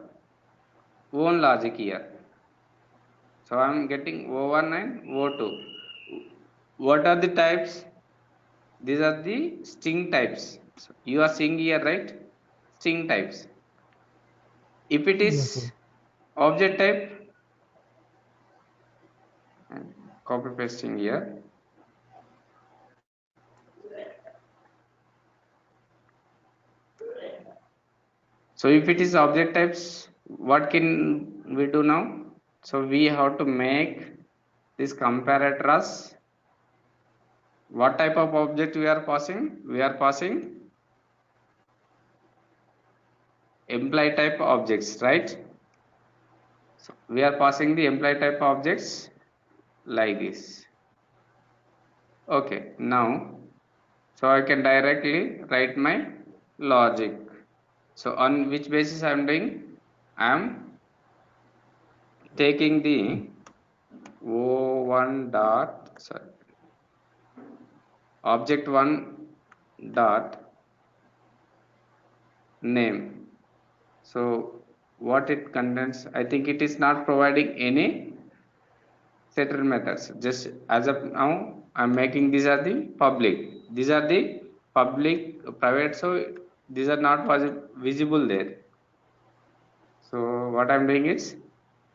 S2: own logic here. So I am getting o1 and o2. What are the types? These are the string types. So you are seeing here, right? String types. If it is
S3: Yes, sir.
S2: object type, and copy pasting here. So if it is object types, what can we do now? So we have to make this comparator as what type of object we are passing? We are passing employee type objects, right? So we are passing the employee type objects like this. Okay, now so I can directly write my logic. So on which basis I am doing? I am taking the o1 dot, sorry, object 1 dot name. So what it contains, I think it is not providing any setter methods. Just as of now I'm making, these are the public, these are the public private, so these are not visible there. So what I'm doing is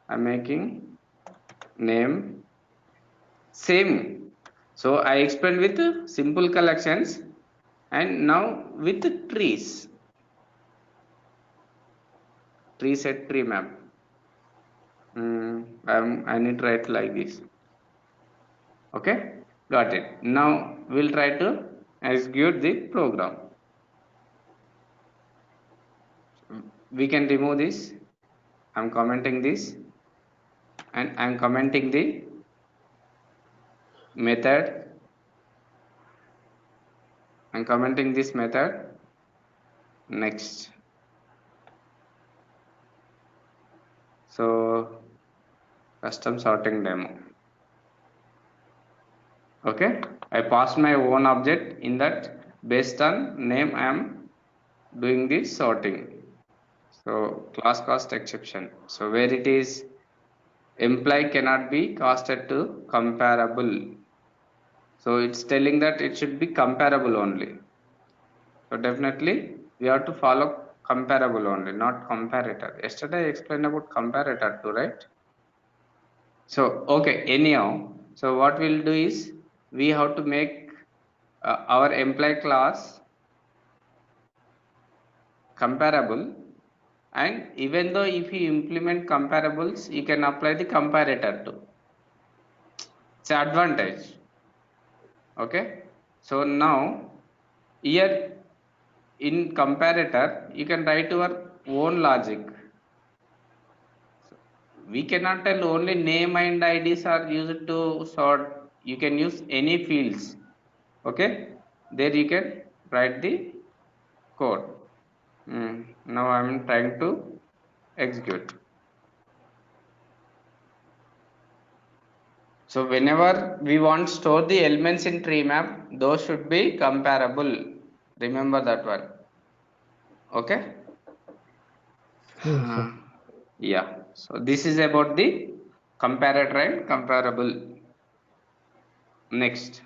S2: I'm making name same. So I explained with simple collections, and now with trees. tree set tree map. I need to write like this. Okay, got it. Now we'll try to execute the program. We can remove this. I'm commenting this, and I'm commenting the method. I'm commenting this method. Next. So custom sorting demo. Okay, I passed my own object in that based on name I am doing the sorting. So class cost exception. So where it is employee cannot be costed to comparable. So it's telling that it should be comparable only. So definitely we have to follow comparable only, not comparator. Yesterday I explained about comparator too, right? So okay, anyhow, so what we'll do is we have to make our employee class comparable, and even though if you implement comparables, you can apply the comparator too. It's an advantage. Okay, so now here in comparator you can write your own logic. We cannot tell only name and IDs are used to sort. You can use any fields. Okay, there you can write the code. Now I'm trying to execute. So whenever we want to store the elements in tree map, those should be comparable. Remember that one. Okay.
S3: Yes, sir.
S2: Yeah. So this is about the comparator and comparable. Next,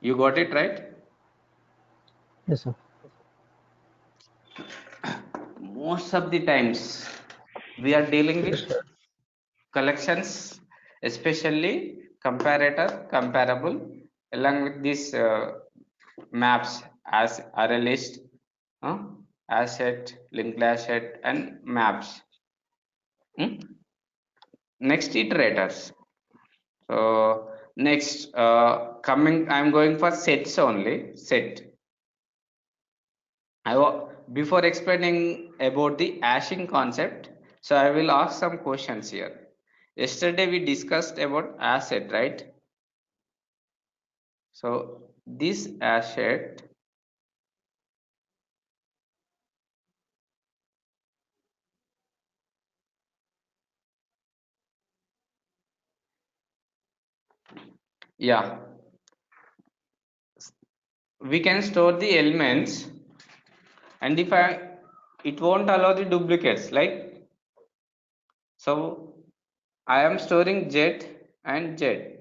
S2: you got it right?
S3: Yes, sir.
S2: Most of the times we are dealing
S3: Yes,
S2: with
S3: sir.
S2: collections, especially comparator, comparable, along with these maps as array list, asset, linked asset, and maps. Next, iterators. So next, I'm going for sets only. Set. Before explaining about the hashing concept, so I will ask some questions here. Yesterday we discussed about asset, right? So this asset, yeah, we can store the elements, and if it won't allow the duplicates, like, so I am storing jet and jet.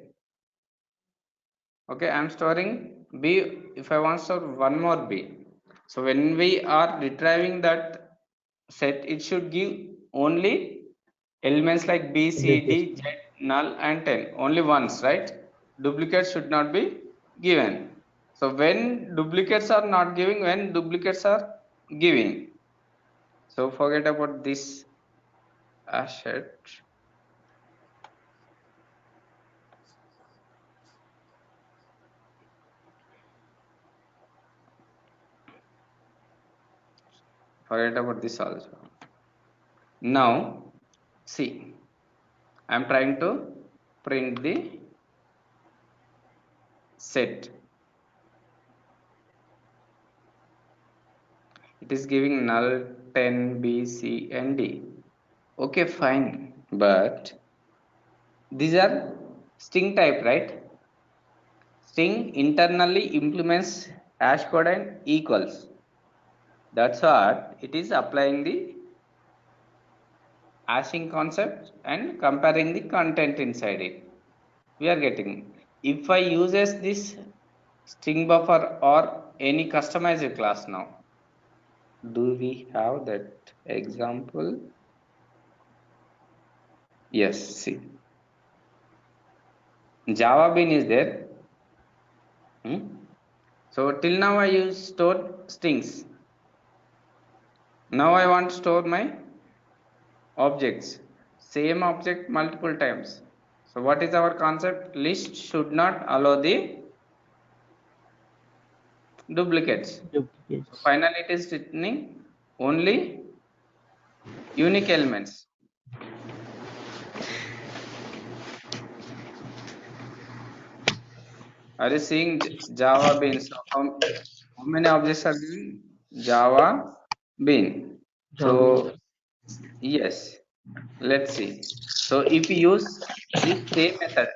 S2: Okay, I'm storing b. If I want to store one more b, so when we are retrieving that set, it should give only elements like b, c, d,
S3: Duplicate.
S2: z, null, and 10 only once, right? Duplicates should not be given. So when duplicates are not giving, when duplicates are giving, so forget about this asset. Forget about this also. Now see, I'm trying to print the set. It is giving null 10 b, c, and d. Okay, fine, but these are string type, right? String internally implements hash code and equals. That's what it is applying the hashing concept and comparing the content inside it. We are getting, if I uses this string buffer or any customized class. Now do we have that example? Yes, see, Java bean is there. Hmm? So till now I stored strings. Now I want to store my objects, same object multiple times. So what is our concept? List should not allow the duplicates. So
S3: Duplicates.
S2: finally it is returning only unique elements. Are you seeing Java bean? So how many objects are given? Java bean.
S4: Java.
S2: So yes, let's see. So if you use this same method,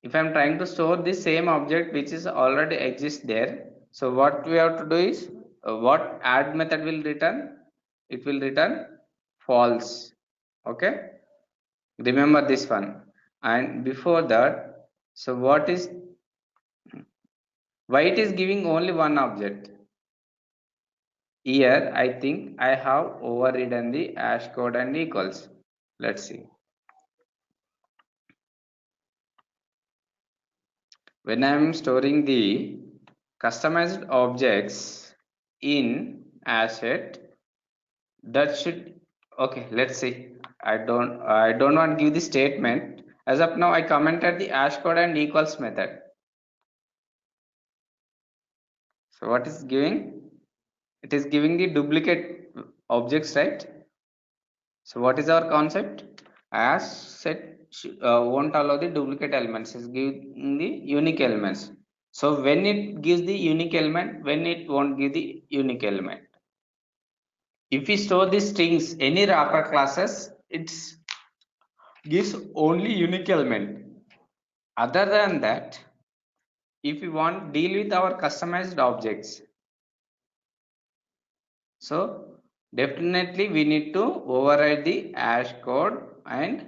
S2: if I'm trying to store the same object which is already exists there, so what we have to do is what add method will return? It will return false. Okay, remember this one. And before that, so what is why it is giving only one object? Here I think I have overridden the hash code and equals. Let's see. When I am storing the customized objects in asset, that should okay. Let's see. I don't want to give the statement. As of now, I commented the hash code and equals method. So what is giving? It is giving the duplicate objects, right? So what is our concept? As set won't allow the duplicate elements, it's giving the unique elements. So when it gives the unique element, when it won't give the unique element. If we store the strings, any wrapper classes, it gives only unique element. Other than that, if we want deal with our customized objects, so definitely we need to override the hash code and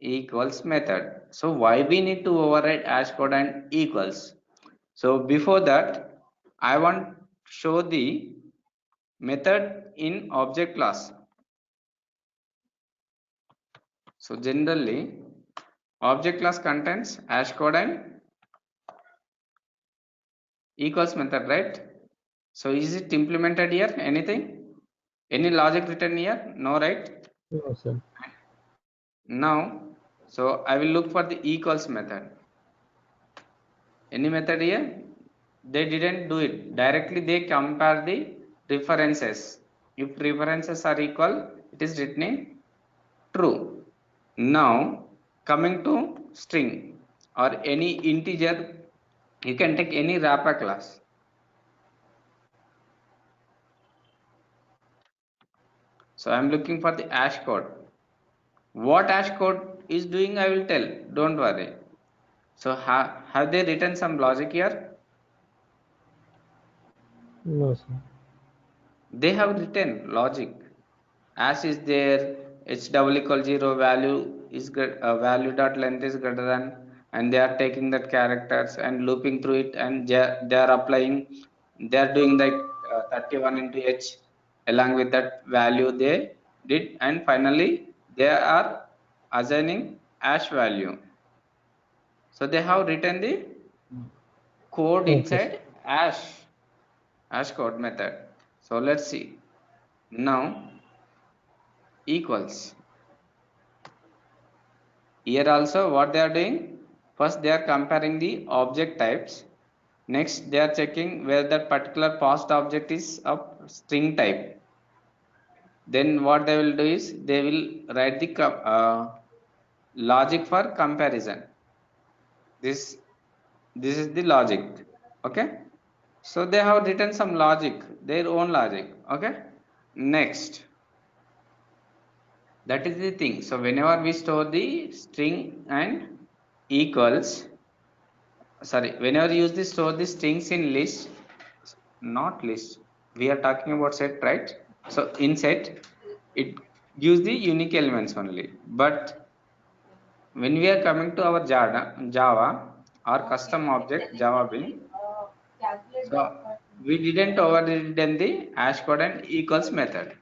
S2: equals method. So why we need to override hash code and equals? So before that, I want to show the method in object class. So generally, object class contains hash code and equals method, right? So is it implemented here? Anything? Any logic written here? No, right?
S3: No, sir.
S2: Now, so I will look for the equals method. Any method here? They didn't do it. Directly they compare the references. If references are equal, it is written true. Now, coming to string or any integer, you can take any wrapper class. So I am looking for the hash code. What hash code is doing, I will tell. Don't worry. So have they written some logic here?
S3: No, sir.
S2: They have written logic. As is there, h double equal 0 value is value dot length is greater than, and they are taking that characters and looping through it, and they are applying, they are doing like 31 into h along with that value they did, and finally they are assigning hash value. So they have written the code
S3: Okay, sir.
S2: inside hash code method. So let's see. Now equals. Here also what they are doing, first they are comparing the object types. Next they are checking where that particular past object is of string type. Then what they will do is they will write the logic for comparison. This is the logic. Okay. So they have written some logic, their own logic. Okay. Next, that is the thing. So whenever we store the string and equals, sorry, whenever you use this store the strings in list, not list, we are talking about set, right? So in set it gives the unique elements only, but when we are coming to our java or custom object java bean, so we didn't overridden the hash code and equals method.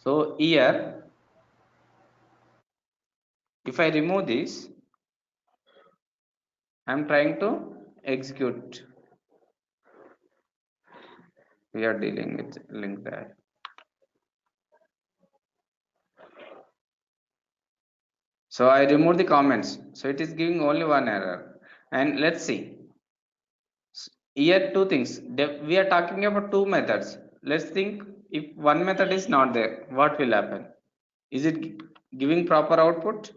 S2: So here if I remove this, I'm trying to execute, we are dealing with link there. So I remove the comments. So it is giving only one error. And let's see. Here two things. We are talking about two methods. Let's think if one method is not there, what will happen? Is it giving proper output?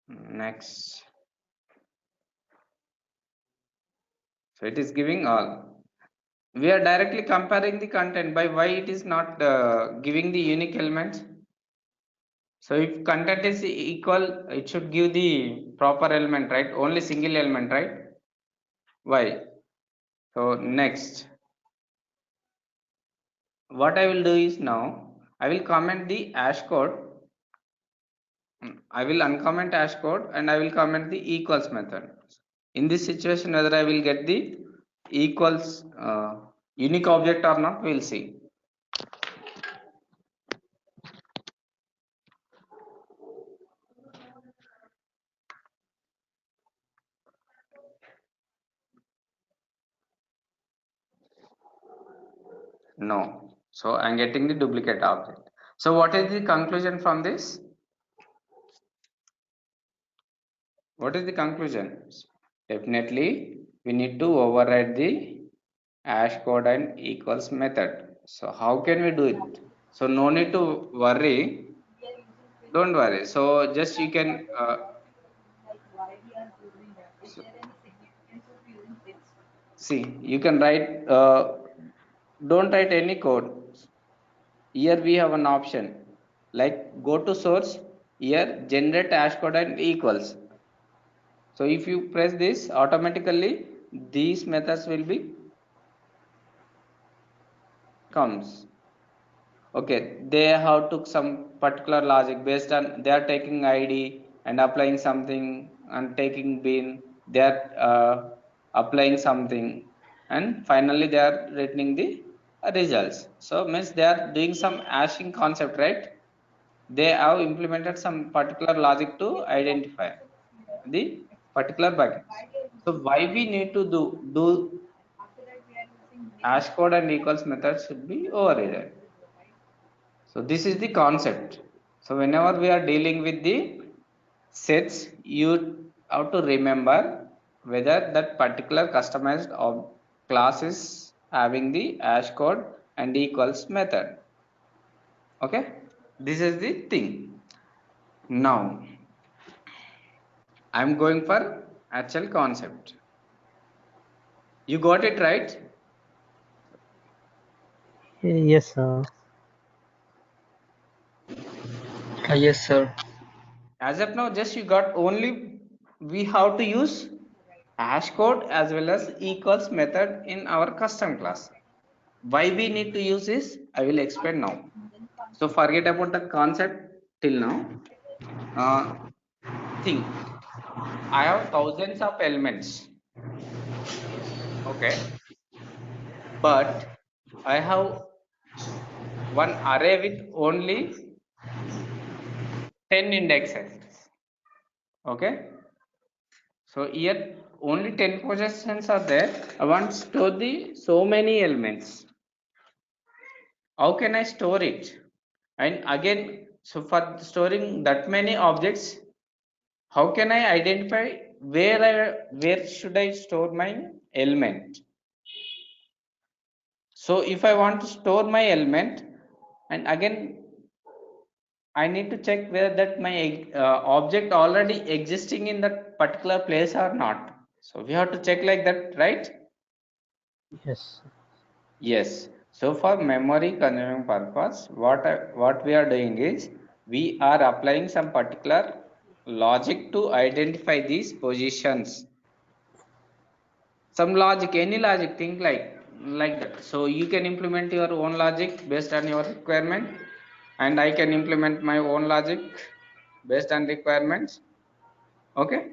S2: Next. So it is giving all. We are directly comparing the content by why it is not giving the unique element. So if content is equal, it should give the proper element, right? Only single element, right? Why? So next, what I will do is now, I will comment the hash code. I will uncomment hash code and I will comment the equals method. In this situation, whether I will get the equals unique object or not, we'll see. No. So I'm getting the duplicate object. So what is the conclusion from this? What is the conclusion? Definitely, we need to override the hash code and equals method. So how can we do it? So no need to worry. Don't worry. So just you can so, see, you can write. Don't write any code. Here we have an option like go to source. Here generate hash code and equals. So if you press this, automatically these methods will be comes. Okay, they have took some particular logic based on they are taking ID and applying something and taking bin. They are applying something and finally they are returning the results. So means they are doing some hashing concept, right? They have implemented some particular logic to identify the particular buckets. So why we need to do hash code and equals method should be overridden. So this is the concept. So whenever we are dealing with the sets, you have to remember whether that particular customized class is having the hash code and equals method. Okay, this is the thing. Now I'm going for actual concept. You got it right?
S3: Yes, sir.
S4: Yes, sir.
S2: As of now, just you got only we have to use hash code as well as equals method in our custom class. Why we need to use this, I will explain now. So forget about the concept till now. Think I have thousands of elements, okay, but I have one array with only 10 indexes, okay. So here only 10 positions are there. I want to store the so many elements. How can I store it? And again, so for storing that many objects, how can I identify where should I store my element? So if I want to store my element, and again I need to check whether that my object already existing in that particular place or not. So we have to check like that, right?
S3: Yes.
S2: Yes. So for memory consuming purpose, what we are doing is we are applying some particular logic to identify these positions. Some logic, any logic, think like that. So you can implement your own logic based on your requirement, and I can implement my own logic based on requirements. Okay.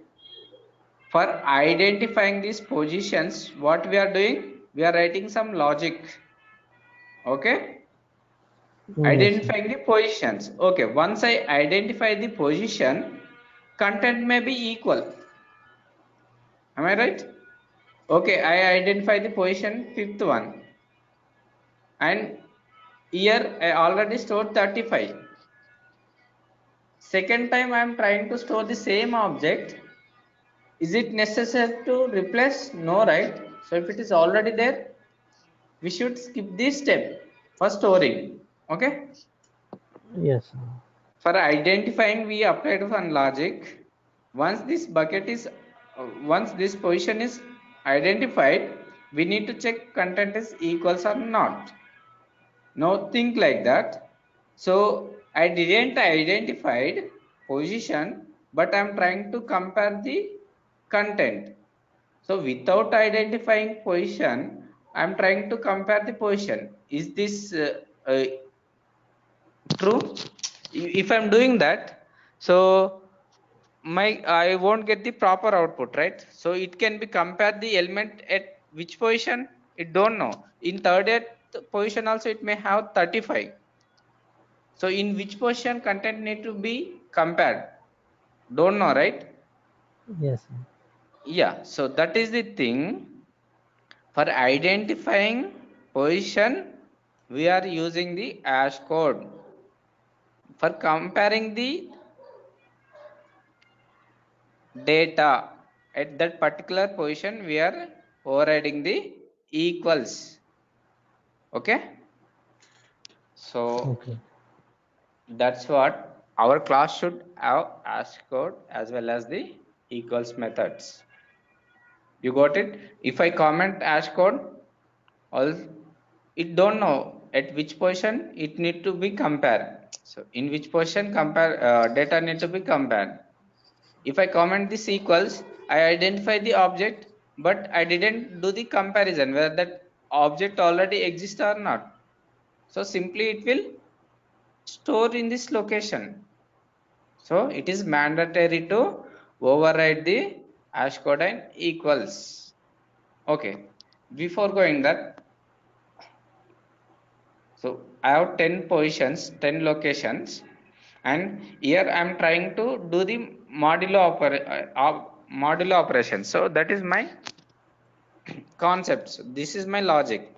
S2: For identifying these positions, what we are doing, we are writing some logic. Okay.
S3: Yes, sir.
S2: Identifying the positions. Okay, once I identify the position, content may be equal. Am I right? Okay, I identify the position 5th one, and here I already stored 35. Second time I am trying to store the same object. Is it necessary to replace? No, right? So if it is already there, we should skip this step for storing. Okay.
S3: Yes, sir.
S2: For identifying, we applied one logic. Once this bucket is, once this position is identified, we need to check content is equals or not. Now think like that. So I didn't identified position, but I'm trying to compare the content. So without identifying position, I'm trying to compare the position. Is this true? If I'm doing that, so I won't get the proper output, right? So it can be compared the element at which position, it don't know. In third at position also it may have 35. So in which position content need to be compared, don't know, right?
S3: Yes, sir.
S2: Yeah, so that is the thing. For identifying position, we are using the hash code. For comparing the data at that particular position, we are overriding the equals. Okay, so
S3: Okay.
S2: that's what our class should have hash code as well as the equals methods. You got it? If I comment hash code, all it don't know at which position it need to be compared. So in which position compare data need to be compared. If I comment this equals, I identify the object, but I didn't do the comparison whether that object already exists or not. So simply it will store in this location. So it is mandatory to override the hash code and equals. Okay. Before going that, so I have 10 positions, 10 locations, and here I am trying to do the modulo operation. So that is my concepts. This is my logic.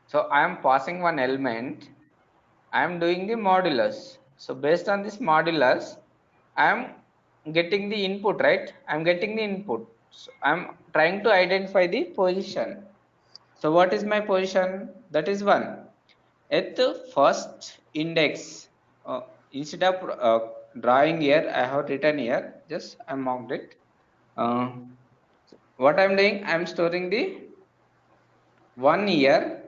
S2: So I am passing one element, I am doing the modulus. So based on this modulus, I am getting the input, right? I am getting the input. So I am trying to identify the position. So what is my position? That is 1. At the first index, instead of drawing here, I have written here, just I marked it. Uh, what I'm doing, I'm storing the 1 year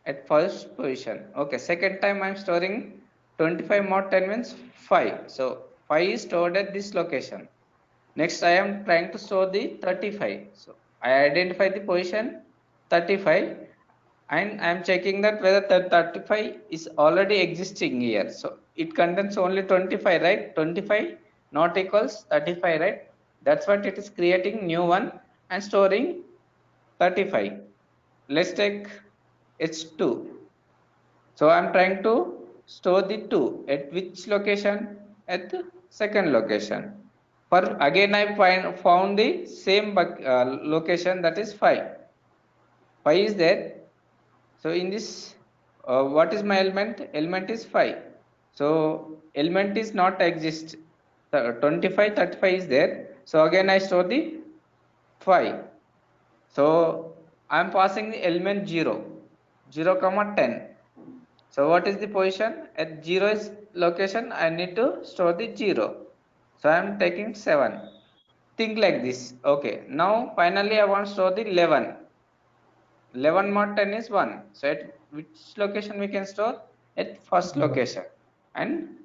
S2: at first position. Okay, second time I'm storing 25 mod 10 means 5. So 5 is stored at this location. Next I am trying to store the 35. So I identify the position 35, and I am checking that whether the 35 is already existing here. So it contains only 25, right? 25 not equals 35, right? That's what it is creating new one and storing 35. Let's take h2. So I'm trying to store the 2 at which location? At the second location. For again I found the same location, that is 5. 5 is there. So in this, what is my element? Element is 5. So element is not exist. 25 35 is there. So again I store the 5. So I am passing the element 0, 0 comma 10. So what is the position? At 0 is location, I need to store the 0. So I am taking 7. Think like this. Okay, now finally I want to store the 11. 11 mod 10 is 1. So at which location we can store? At first
S3: Yes.
S2: location, and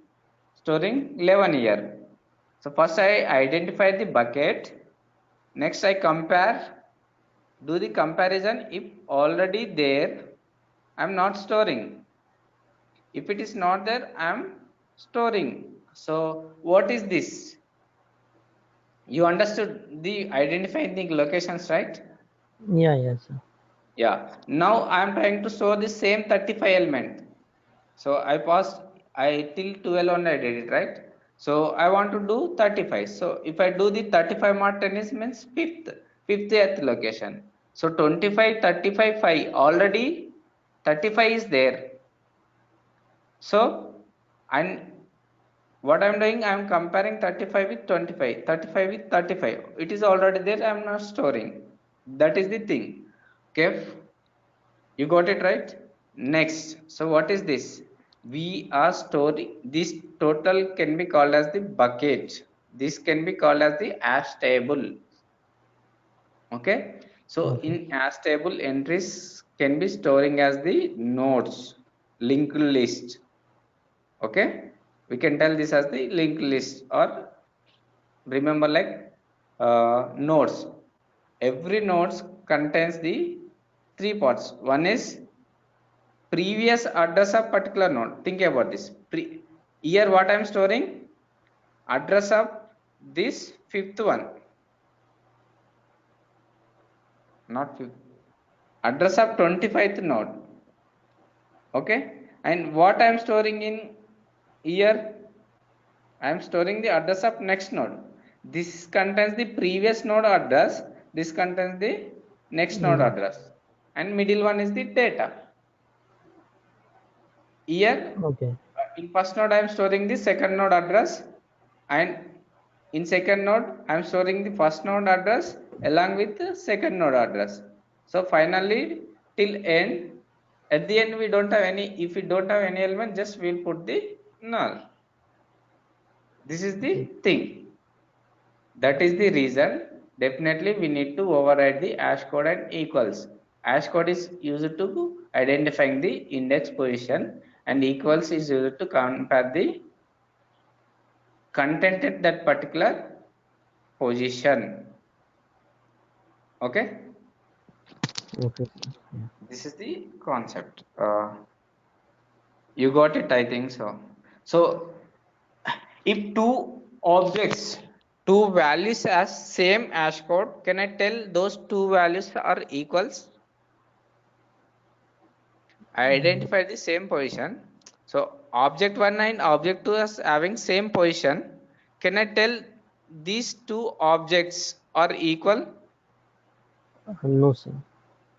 S2: storing 11 here. So first I identify the bucket. Next I compare, do the comparison. If already there, I'm not storing. If it is not there, I'm storing. So what is this? You understood the identifying the locations, right?
S3: Yeah, yes, sir.
S2: Yeah, now I'm trying to store the same 35 element. So I passed, I till 12 on I did it, right? So I want to do 35. So if I do the 35 mod 10 is means fifth. 50th location. So 25, 35, 5, already 35 is there. So, and what I'm doing, I'm comparing 35 with 25, 35 with 35. It is already there, I'm not storing. That is the thing. Okay, you got it right. Next, so what is this? We are storing this. Total can be called as the bucket. This can be called as the hash table. Okay, so
S3: Okay.
S2: in hash table, entries can be storing as the nodes, linked list. Okay, we can tell this as the linked list, or remember like nodes. Every nodes contains the three parts. One is previous address of particular node. Think about this. Here what I am storing, address of this fifth one, not fifth, address of 25th node. Okay, and what I am storing in here, I am storing the address of next node. This contains the previous node address, this contains the next node
S3: Mm,
S2: address, and middle one is the data. Here
S3: okay.
S2: in first node I am storing the second node address, and in second node I am storing the first node address along with the second node address. So finally till end, at the end we don't have any, if we don't have any element, just we'll put the null. This is the
S3: Okay.
S2: thing. That is the reason definitely we need to override the hash code and equals. Hash code is used to identifying the index position, and equals is used to compare the content at that particular position. Okay,
S3: Okay, sir. Yeah.
S2: this is the concept. You got it, I think so. So if two objects, two values as same hash code, can I tell those two values are equals? I
S3: Mm,
S2: identify the same position. So object 1 and object 2 is having same position. Can I tell these two objects are equal?
S3: no, sir.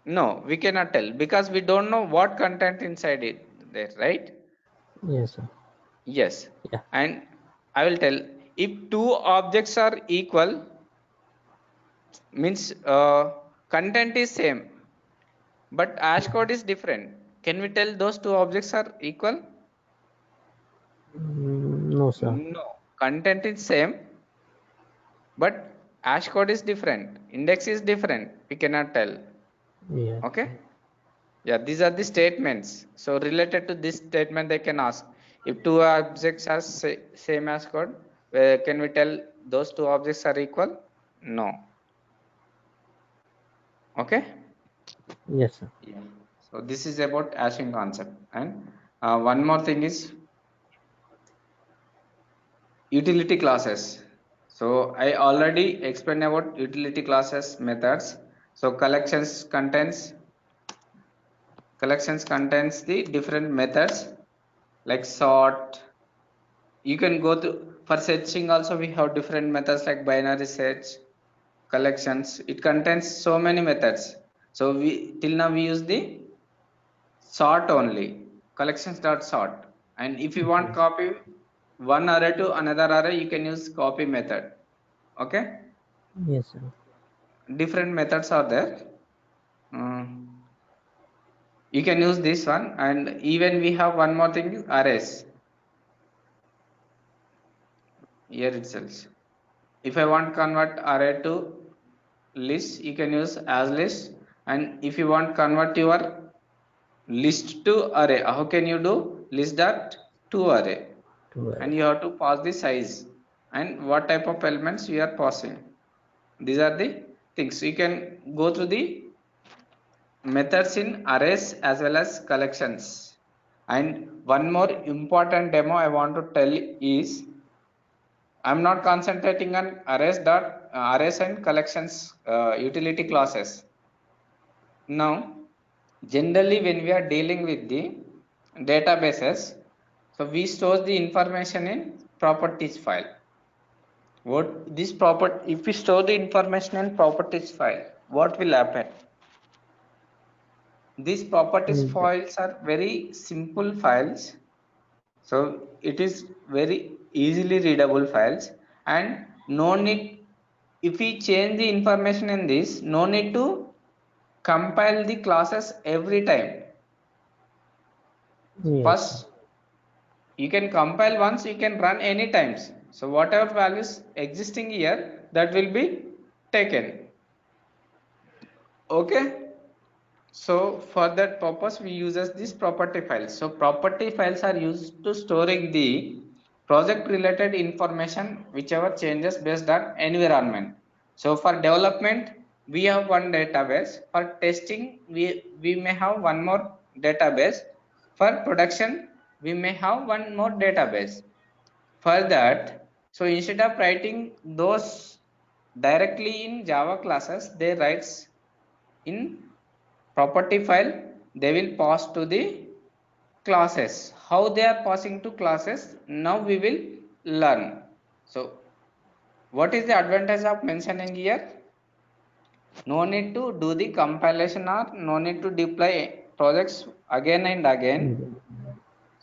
S2: No, we cannot tell because we don't know what content inside it there, right?
S3: Yes, sir.
S2: Yes.
S3: Yeah.
S2: And I will tell, if two objects are equal, means content is same, but hash code is different. Can we tell those two objects are equal?
S3: No, sir.
S2: No, content is same, but hash code is different, index is different, we cannot tell.
S3: Yes,
S2: Okay,
S3: sir.
S2: yeah, these are the statements. So related to this statement they can ask, if two objects have same hash code, can we tell those two objects are equal? No. Okay,
S3: Yes, sir.
S2: yeah. So this is about hashing concept. And one more thing is utility classes. So I already explained about utility classes methods. So collections contains the different methods like sort. You can go to, for searching also we have different methods like binary search. Collections, it contains so many methods. So we till now we use the sort only, collections dot sort. And if you want
S3: Okay.
S2: copy one array to another array, you can use copy method. Okay,
S3: Yes, sir.
S2: different methods are there. You can use this one, and even we have one more thing, arrays. Here itself, if I want convert array to list, you can use as list. And if you want convert your list to array, how can you do? List dot to array,
S3: To
S2: and you have to pass the size and what type of elements you are passing. These are the things. You can go through the methods in arrays as well as collections. And one more important demo I want to tell is, I'm not concentrating on arrays and collections utility classes. Now generally when we are dealing with the databases, so we store the information in properties file. What this property, if we store the information in properties file, what will happen? These properties files are very simple files, so it is very easily readable files, and no need, if we change the information in this, no need to compile the classes every time.
S3: Yes.
S2: First you can compile once, you can run any times, so whatever values existing here, that will be taken. Okay, so for that purpose we uses this property files. So property files are used to storing the project related information whichever changes based on environment. So for development we have one database, for testing we may have one more database, for production we may have one more database. For that, so instead of writing those directly in Java classes, they writes in property file, they will pass to the classes. How they are passing to classes, now we will learn. So what is the advantage of mentioning here? No need to do the compilation or no need to deploy projects again and again.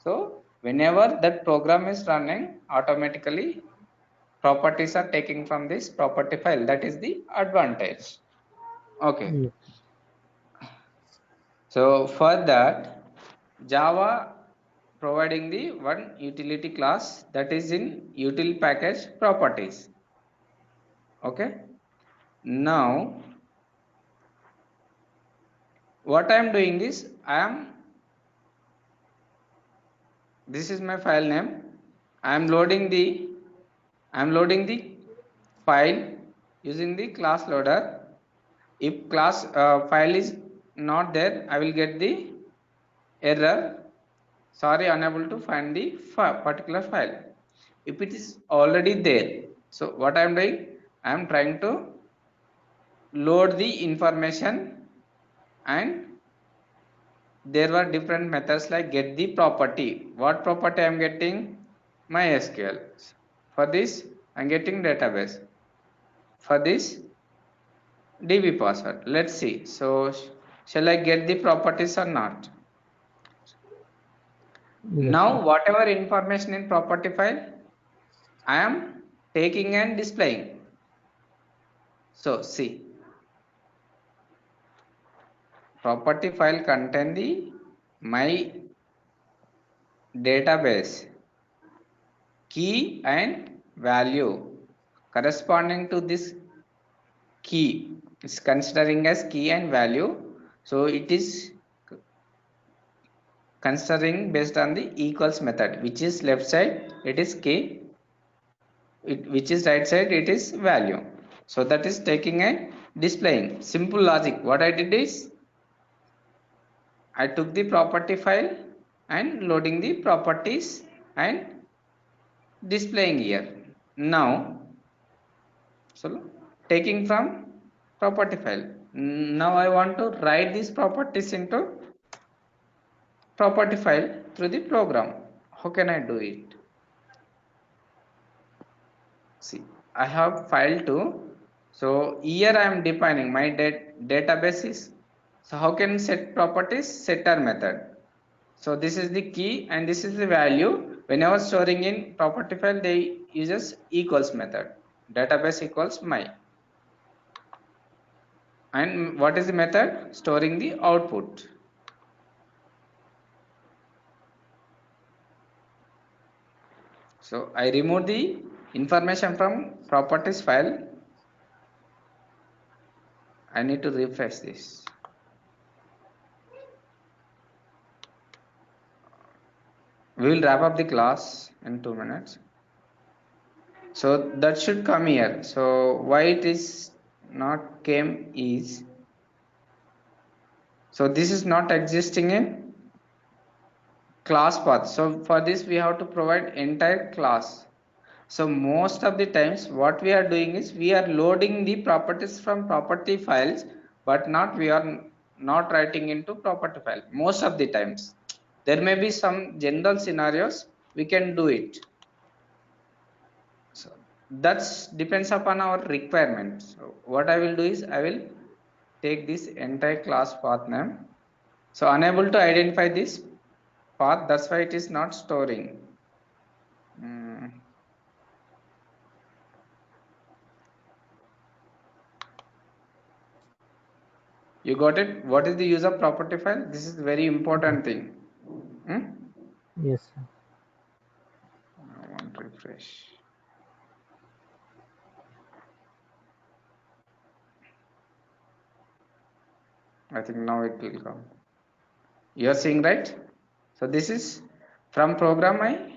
S2: So whenever that program is running, automatically properties are taken from this property file. That is the advantage. Okay, so for that Java providing the one utility class, that is in util package properties. Okay, now what I am doing is, this is my file name, I am loading the file using the class loader. If class file is not there, I will get the error, sorry, unable to find the particular file. If it is already there, so what I am doing, I am trying to load the information, and there were different methods like get the property. What property I am getting? MySQL. For this I am getting database. For this DB password. Let's see. So shall I get the properties or not?
S3: Yes,
S2: Now
S3: sir.
S2: whatever information in property file, I am taking and displaying. So see, property file contain the my database key and value corresponding to this key is considering as key and value. So it is considering based on the equals method, which is left side it is key, which is right side it is value. So that is taking and displaying. Simple logic. What I did is, I took the property file and loading the properties and displaying here. Now, so taking from property file. Now I want to write these properties into property file through the program. How can I do it? See, I have file 2. So here I am defining my database is. So how can set properties? Setter method. So this is the key and this is the value. Whenever storing in property file, they uses equals method. Database equals my. And what is the method? Storing the output. So I remove the information from properties file. I need to refresh this. We will wrap up the class in 2 minutes. So that should come here. So why it is not came is, so this is not existing in class path. So for this we have to provide entire class. So most of the times what we are doing is, we are loading the properties from property files, but we are not writing into property file most of the times. There may be some general scenarios we can do it. So That's depends upon our requirement. So what I will do is I will take this entire class path name. So unable to identify this path, that's why it is not storing. You got it? What is the use of property file? This is very important thing.
S3: Yes, sir.
S2: I want to refresh. I think now it will come. You are seeing, right? So this is from program I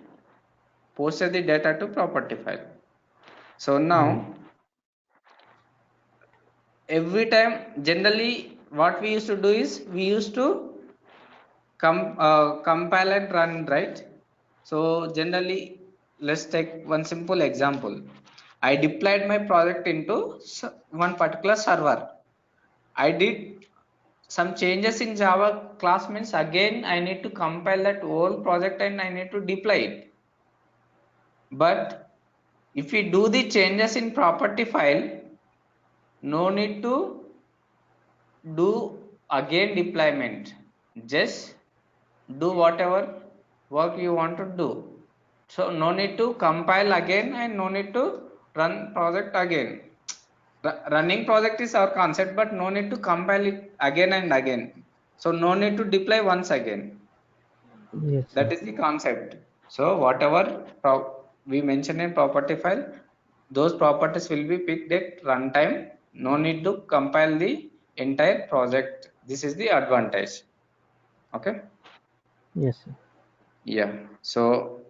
S2: posted the data to property file. So now every time, generally what we used to do is we used to compile and run, right? So generally, let's take one simple example. I deployed my project into one particular server. I did some changes in Java class, means again I need to compile that whole project and I need to deploy it. But if we do the changes in property file, no need to do again deployment. Just do whatever work you want to do. So no need to compile again and no need to run project again. Running project is our concept, but no need to compile it again and again. So no need to deploy once again.
S3: Yes,
S2: That
S3: sir.
S2: is the concept. So whatever we mention in property file, those properties will be picked at runtime. No need to compile the entire project. This is the advantage. Okay.
S3: Yes, sir.
S2: Yeah. So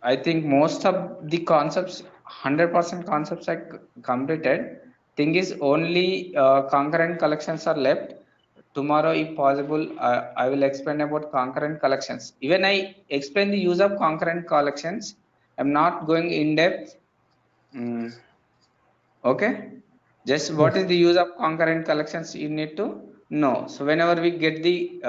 S2: I think most of the concepts, 100% concepts are completed. Thing is only concurrent collections are left. Tomorrow, if possible, I will explain about concurrent collections. Even I explain the use of concurrent collections. I'm not going in depth. Okay. Just what
S3: Yes,
S2: is the use of concurrent collections you need to know. So whenever we get the